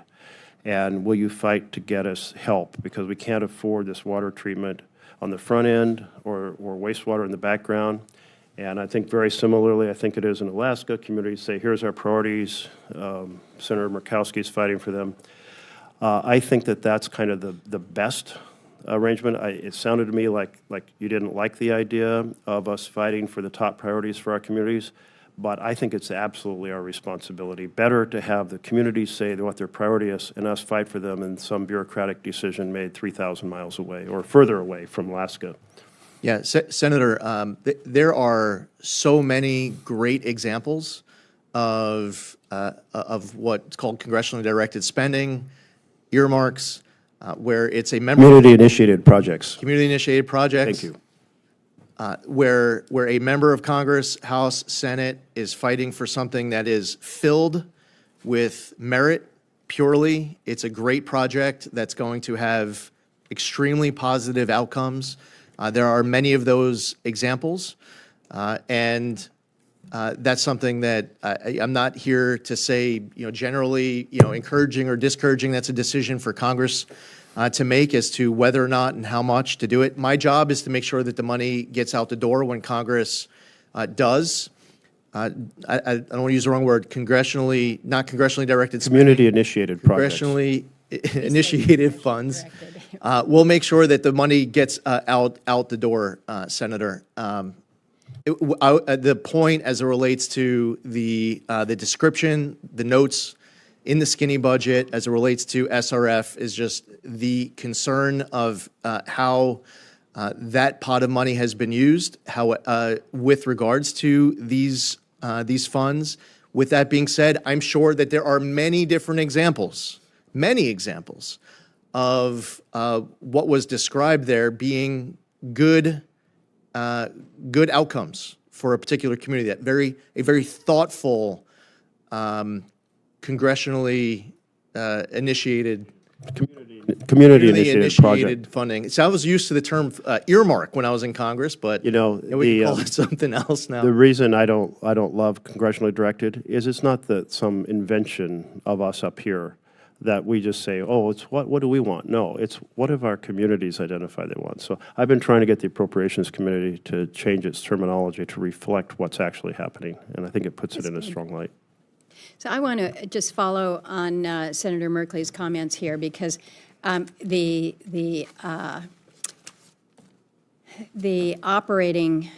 Speaker 2: and will you fight to get us help, because we can't afford this water treatment on the front end or wastewater in the background. And I think very similarly, I think it is in Alaska, communities say, here's our priorities. Senator Murkowski is fighting for them. I think that that's kind of the best arrangement. It sounded to me like you didn't like the idea of us fighting for the top priorities for our communities, but I think it's absolutely our responsibility. Better to have the communities say what their priority is and us fight for them in some bureaucratic decision made 3,000 miles away or further away from Alaska.
Speaker 3: Yeah, Senator, there are so many great examples of what's called congressionally directed spending, earmarks, where it's a member
Speaker 2: Community-initiated projects.
Speaker 3: Community-initiated projects.
Speaker 2: Thank you.
Speaker 3: Where a member of Congress, House, Senate is fighting for something that is filled with merit purely. It's a great project that's going to have extremely positive outcomes. There are many of those examples, and that's something that I'm not here to say, generally, encouraging or discouraging. That's a decision for Congress to make as to whether or not and how much to do it. My job is to make sure that the money gets out the door when Congress does. I don't want to use the wrong word, not congressionally directed spending.
Speaker 2: Community-initiated projects.
Speaker 3: Congressionally initiated funds. We'll make sure that the money gets out the door, Senator. The point as it relates to the description, the notes in the skinny budget as it relates to SRF is just the concern of how that pot of money has been used, how with regards to these funds. With that being said, I'm sure that there are many different examples of what was described there being good outcomes for a particular community. A very thoughtful, congressionally initiated
Speaker 2: Community-initiated project.
Speaker 3: funding. So I was used to the term earmark when I was in Congress, but we can call it something else now.
Speaker 2: The reason I don't love congressionally directed is it's not some invention of us up here that we just say, oh, it's what do we want? No, it's what have our communities identified they want. So I've been trying to get the Appropriations Committee to change its terminology to reflect what's actually happening, and I think it puts it in a strong light.
Speaker 1: So I want to just follow on Senator Merkley's comments here, because the operating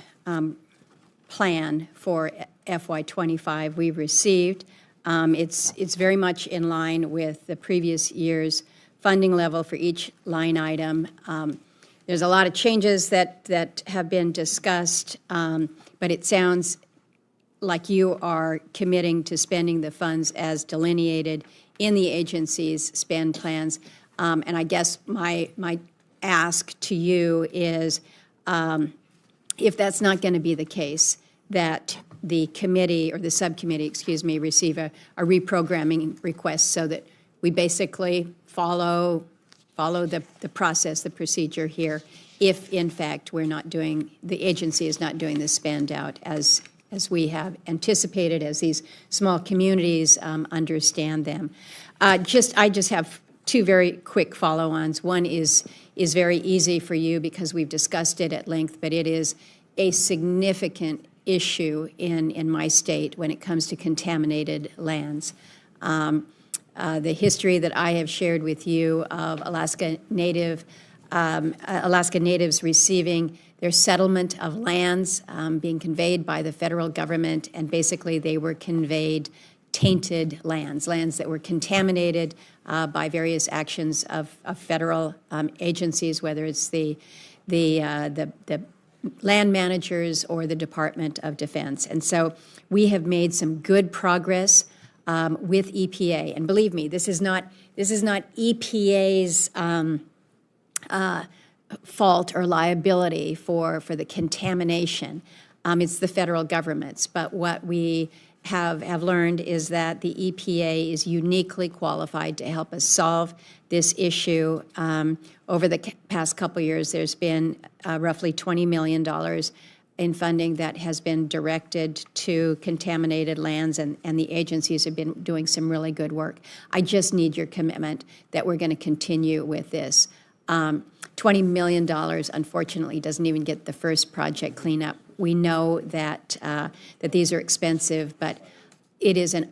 Speaker 1: plan for FY25 we've received. It's very much in line with the previous year's funding level for each line item. There's a lot of changes that have been discussed, but it sounds like you are committing to spending the funds as delineated in the agency's spend plans. And I guess my ask to you is, if that's not going to be the case, that the committee, or the subcommittee, excuse me, receive a reprogramming request so that we basically follow the process, the procedure here, if in fact we're not doing, the agency is not doing the spend out as we have anticipated, as these small communities understand them. I just have two very quick follow-ons. One is very easy for you because we've discussed it at length, but it is a significant issue in my state when it comes to contaminated lands. The history that I have shared with you of Alaska Natives receiving their settlement of lands being conveyed by the federal government, and basically they were conveyed tainted lands that were contaminated by various actions of federal agencies, whether it's the land managers or the Department of Defense. And so we have made some good progress with EPA. And believe me, this is not EPA's fault or liability for the contamination. It's the federal government's. But what we have learned is that the EPA is uniquely qualified to help us solve this issue. Over the past couple years, there's been roughly $20 million in funding that has been directed to contaminated lands, and the agencies have been doing some really good work. I just need your commitment that we're going to continue with this. $20 million, unfortunately, doesn't even get the first project cleanup. We know that that these are expensive, but it is an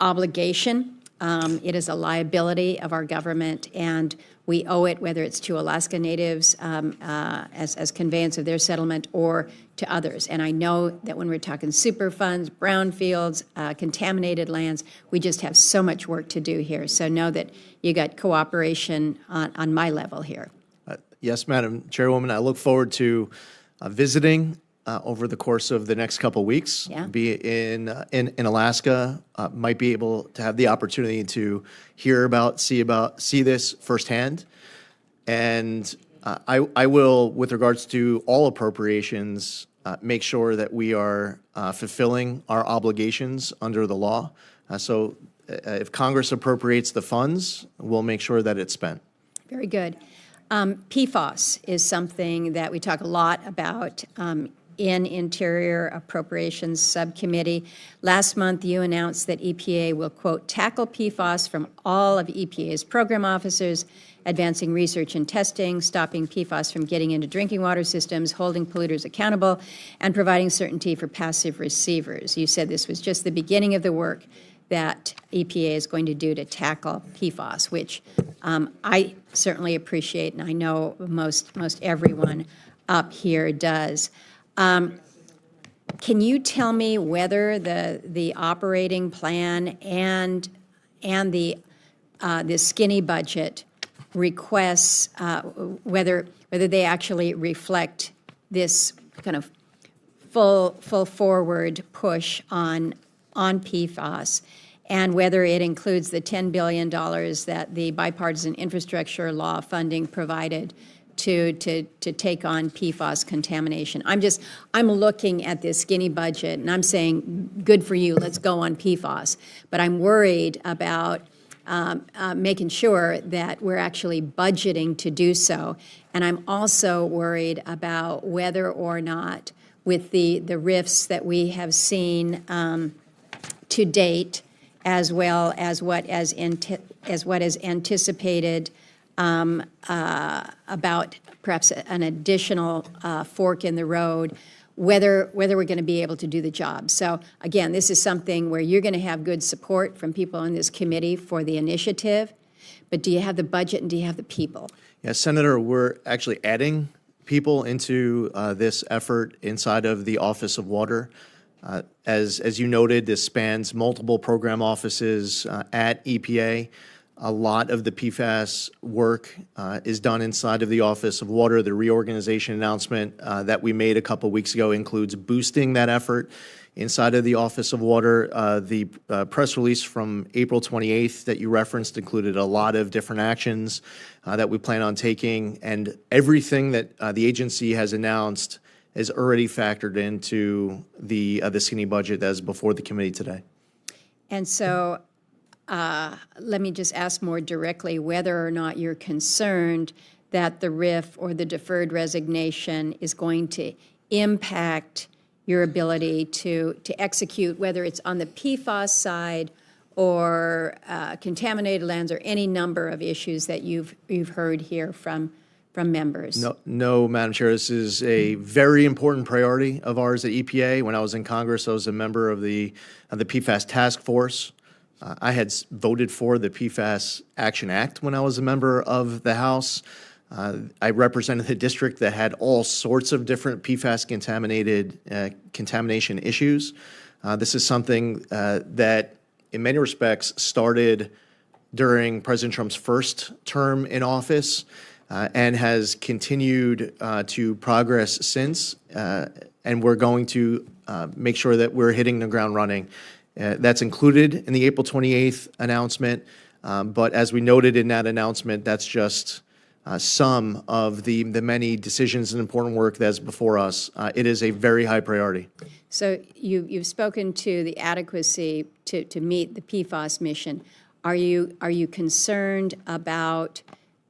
Speaker 1: obligation. It is a liability of our government, and we owe it, whether it's to Alaska Natives as conveyance of their settlement or to others. And I know that when we're talking Superfunds, brownfields, contaminated lands, we just have so much work to do here. So know that you got cooperation on my level here.
Speaker 3: Yes, Madam Chairwoman, I look forward to visiting over the course of the next couple weeks.
Speaker 1: Yeah.
Speaker 3: Be in Alaska, might be able to have the opportunity to hear about, see this firsthand. And I will, with regards to all appropriations, make sure that we are fulfilling our obligations under the law. So if Congress appropriates the funds, we'll make sure that it's spent.
Speaker 1: Very good. PFAS is something that we talk a lot about in Interior Appropriations Subcommittee. Last month, you announced that EPA will, quote, tackle PFAS from all of EPA's program officers, advancing research and testing, stopping PFAS from getting into drinking water systems, holding polluters accountable, and providing certainty for passive receivers. You said this was just the beginning of the work that EPA is going to do to tackle PFAS, which I certainly appreciate, and I know most everyone up here does. Can you tell me whether the operating plan and the skinny budget requests whether they actually reflect this kind of full forward push on PFAS, and whether it includes the $10 billion that the bipartisan infrastructure law funding provided to take on PFAS contamination. I'm looking at this skinny budget and I'm saying, good for you, let's go on PFAS. But I'm worried about making sure that we're actually budgeting to do so. And I'm also worried about whether or not, with the rifts that we have seen to date, as well as what is anticipated about perhaps an additional fork in the road, whether we're going to be able to do the job. So again, this is something where you're going to have good support from people on this committee for the initiative, but do you have the budget and do you have the people?
Speaker 3: Yes, Senator, we're actually adding people into this effort inside of the Office of Water. As you noted, this spans multiple program offices at EPA. A lot of the PFAS work is done inside of the Office of Water. The reorganization announcement that we made a couple weeks ago includes boosting that effort inside of the Office of Water. The press release from April 28th that you referenced included a lot of different actions that we plan on taking, and everything that the agency has announced is already factored into the skinny budget that is before the committee today.
Speaker 1: And so let me just ask more directly whether or not you're concerned that the RIF or the deferred resignation is going to impact your ability to execute, whether it's on the PFAS side or contaminated lands or any number of issues that you've heard here from members?
Speaker 3: No, Madam Chair, this is a very important priority of ours at EPA. When I was in Congress, I was a member of the PFAS task force. I had voted for the PFAS Action Act when I was a member of the House. I represented the district that had all sorts of different PFAS contamination issues. This is something that, in many respects, started during President Trump's first term in office and has continued to progress since. And we're going to make sure that we're hitting the ground running. That's included in the April 28th announcement. But as we noted in that announcement, that's just some of the many decisions and important work that's before us. It is a very high priority.
Speaker 1: So you've spoken to the adequacy to meet the PFAS mission. Are you concerned about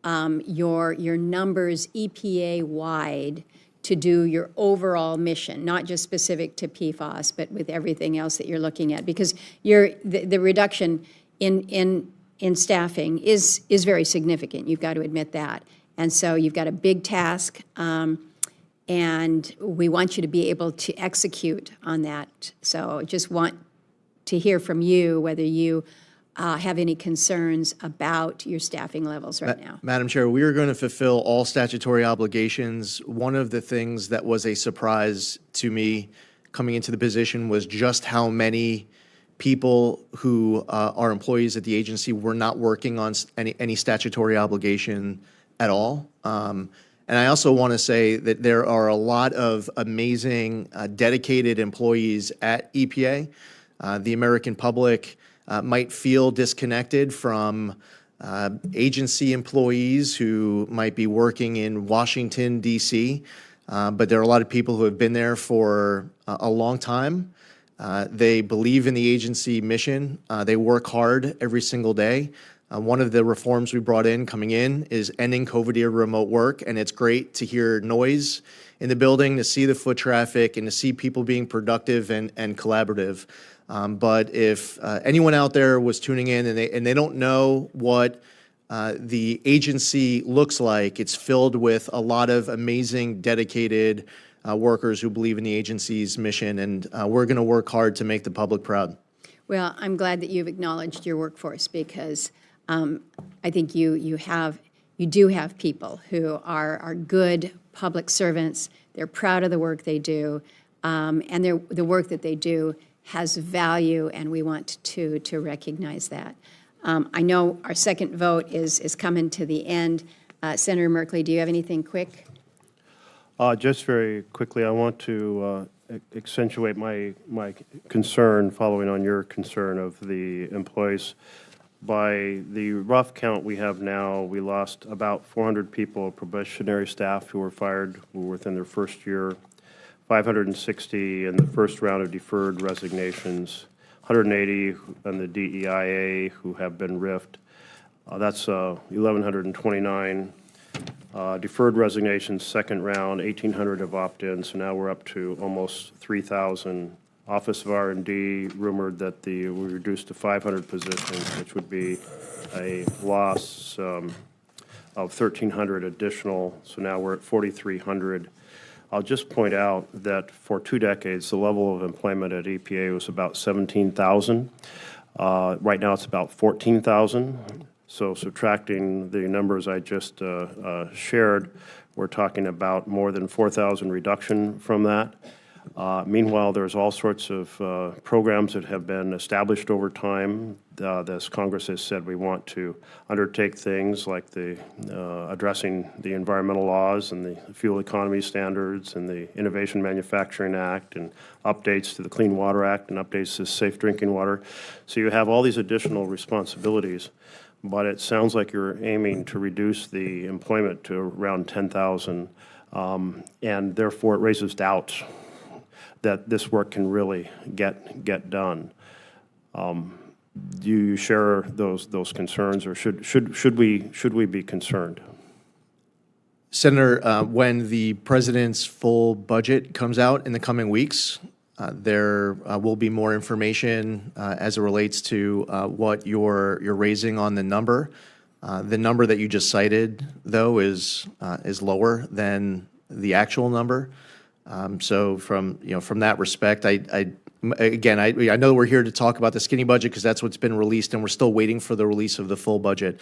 Speaker 1: your numbers EPA-wide to do your overall mission, not just specific to PFAS, but with everything else that you're looking at? Because the reduction in staffing is very significant. You've got to admit that. And so you've got a big task, and we want you to be able to execute on that. So just want to hear from you whether you have any concerns about your staffing levels right now.
Speaker 3: Madam Chair, we are going to fulfill all statutory obligations. One of the things that was a surprise to me coming into the position was just how many people who are employees at the agency were not working on any statutory obligation at all. And I also want to say that there are a lot of amazing, dedicated employees at EPA. The American public might feel disconnected from agency employees who might be working in Washington, D.C., but there are a lot of people who have been there for a long time. They believe in the agency mission. They work hard every single day. One of the reforms we brought in coming in is ending COVID-era remote work, and it's great to hear noise in the building, to see the foot traffic, and to see people being productive and collaborative. But if anyone out there was tuning in and they don't know what the agency looks like, it's filled with a lot of amazing, dedicated workers who believe in the agency's mission, and we're going to work hard to make the public proud.
Speaker 1: Well, I'm glad that you've acknowledged your workforce, because I think you do have people who are good public servants. They're proud of the work they do, and the work that they do has value, and we want to recognize that. I know our second vote is coming to the end. Senator Merkley, do you have anything quick?
Speaker 2: Just very quickly, I want to accentuate my concern, following on your concern of the employees. By the rough count we have now, we lost about 400 people, probationary staff who were fired who were within their first year, 560 in the first round of deferred resignations, 180 in the DEIA who have been RIFed. That's 1,129. Deferred resignations, second round, 1,800 have opted in, so now we're up to almost 3,000. Office of R&D rumored that we reduced to 500 positions, which would be a loss of 1,300 additional, so now we're at 4,300. I'll just point out that for 2 decades, the level of employment at EPA was about 17,000. Right now it's about 14,000. So subtracting the numbers I just shared, we're talking about more than 4,000 reduction from that. Meanwhile, there's all sorts of programs that have been established over time. As Congress has said, we want to undertake things like addressing the environmental laws and the fuel economy standards and the Innovation Manufacturing Act and updates to the Clean Water Act and updates to safe drinking water. So you have all these additional responsibilities, but it sounds like you're aiming to reduce the employment to around 10,000, and therefore it raises doubts that this work can really get done. Do you share those concerns, or should we be concerned?
Speaker 3: Senator, when the president's full budget comes out in the coming weeks, there will be more information as it relates to what you're raising on the number. The number that you just cited, though, is lower than the actual number. So from that respect, I know we're here to talk about the skinny budget because that's what's been released, and we're still waiting for the release of the full budget.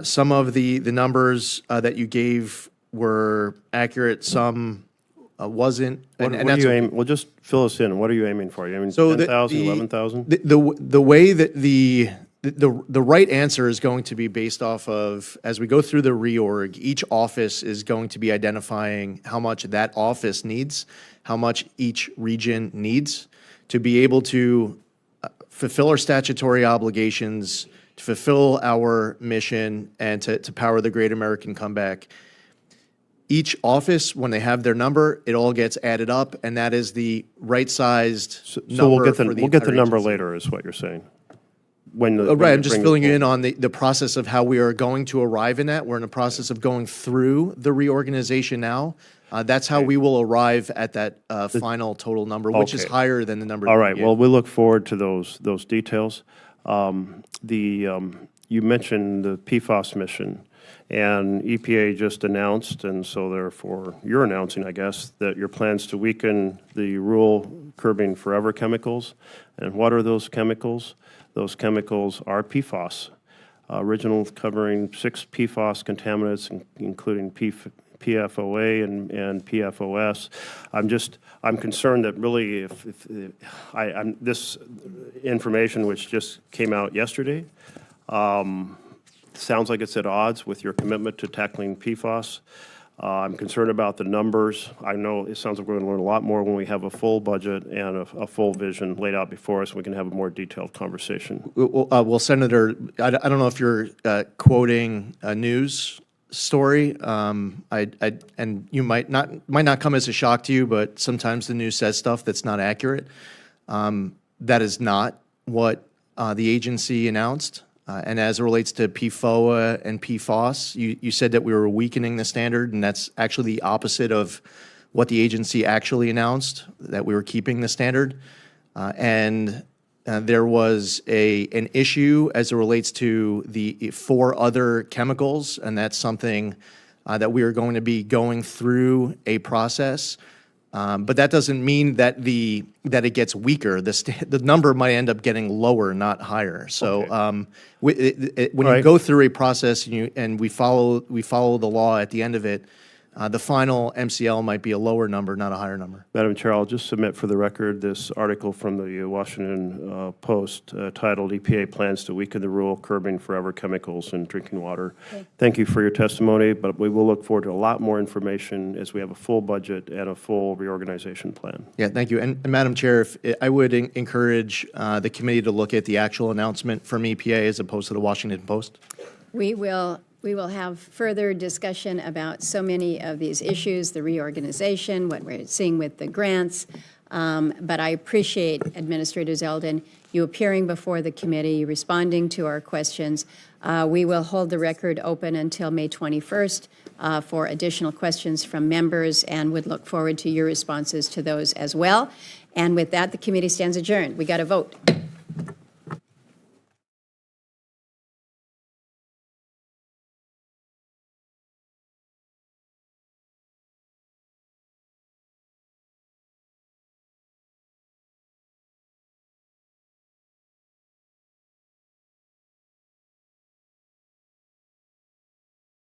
Speaker 3: Some of the numbers that you gave were accurate, some wasn't.
Speaker 2: What are you aiming? Well, just fill us in. What are you aiming for? You aiming 10,000, 11,000?
Speaker 3: The way that the right answer is going to be based off of, as we go through the reorg, each office is going to be identifying how much that office needs, how much each region needs to be able to fulfill our statutory obligations, to fulfill our mission, and to power the great American comeback. Each office, when they have their number, it all gets added up, and that is the right-sized number.
Speaker 2: So we'll get the
Speaker 3: entire
Speaker 2: number
Speaker 3: agency.
Speaker 2: later, is what you're saying. When
Speaker 3: Right, I'm just filling you in on the process of how we are going to arrive in that. We're in the process of going through the reorganization now. That's how we will arrive at that final total number, which is
Speaker 2: Okay.
Speaker 3: higher than the number.
Speaker 2: All
Speaker 3: that
Speaker 2: right,
Speaker 3: you
Speaker 2: well,
Speaker 3: gave.
Speaker 2: we look forward to those details. You mentioned the PFAS mission, and EPA just announced, and so therefore you're announcing, I guess, that your plans to weaken the rule curbing forever chemicals. And what are those chemicals? Those chemicals are PFAS, original covering 6 PFAS contaminants, including PFOA and PFOS. I'm concerned that really if this information, which just came out yesterday, sounds like it's at odds with your commitment to tackling PFAS. I'm concerned about the numbers. I know it sounds like we're going to learn a lot more when we have a full budget and a full vision laid out before us. We can have a more detailed conversation.
Speaker 3: Well, Senator, I don't know if you're quoting a news story. And you might not come as a shock to you, but sometimes the news says stuff that's not accurate. That is not what the agency announced. And as it relates to PFOA and PFOS, you said that we were weakening the standard, and that's actually the opposite of what the agency actually announced, that we were keeping the standard. There was an issue as it relates to the 4 other chemicals, and that's something that we are going to be going through a process. But that doesn't mean that that it gets weaker. The number might end up getting lower, not higher. So when you go through a process and we follow the law at the end of it, the final MCL might be a lower number, not a higher number.
Speaker 2: Madam Chair, I'll just submit for the record this article from the Washington Post titled EPA Plans to Weaken the Rule Curbing Forever Chemicals in Drinking Water. Okay. Thank you for your testimony, but we will look forward to a lot more information as we have a full budget and a full reorganization plan.
Speaker 3: Yeah, thank you. And Madam Chair, I would encourage the committee to look at the actual announcement from EPA as opposed to the Washington Post.
Speaker 1: We will have further discussion about so many of these issues, the reorganization, what we're seeing with the grants. But I appreciate, Administrator Zeldin, you appearing before the committee, responding to our questions. We will hold the record open until May 21st for additional questions from members, and would look forward to your responses to those as well. And with that, the committee stands adjourned. We got to vote.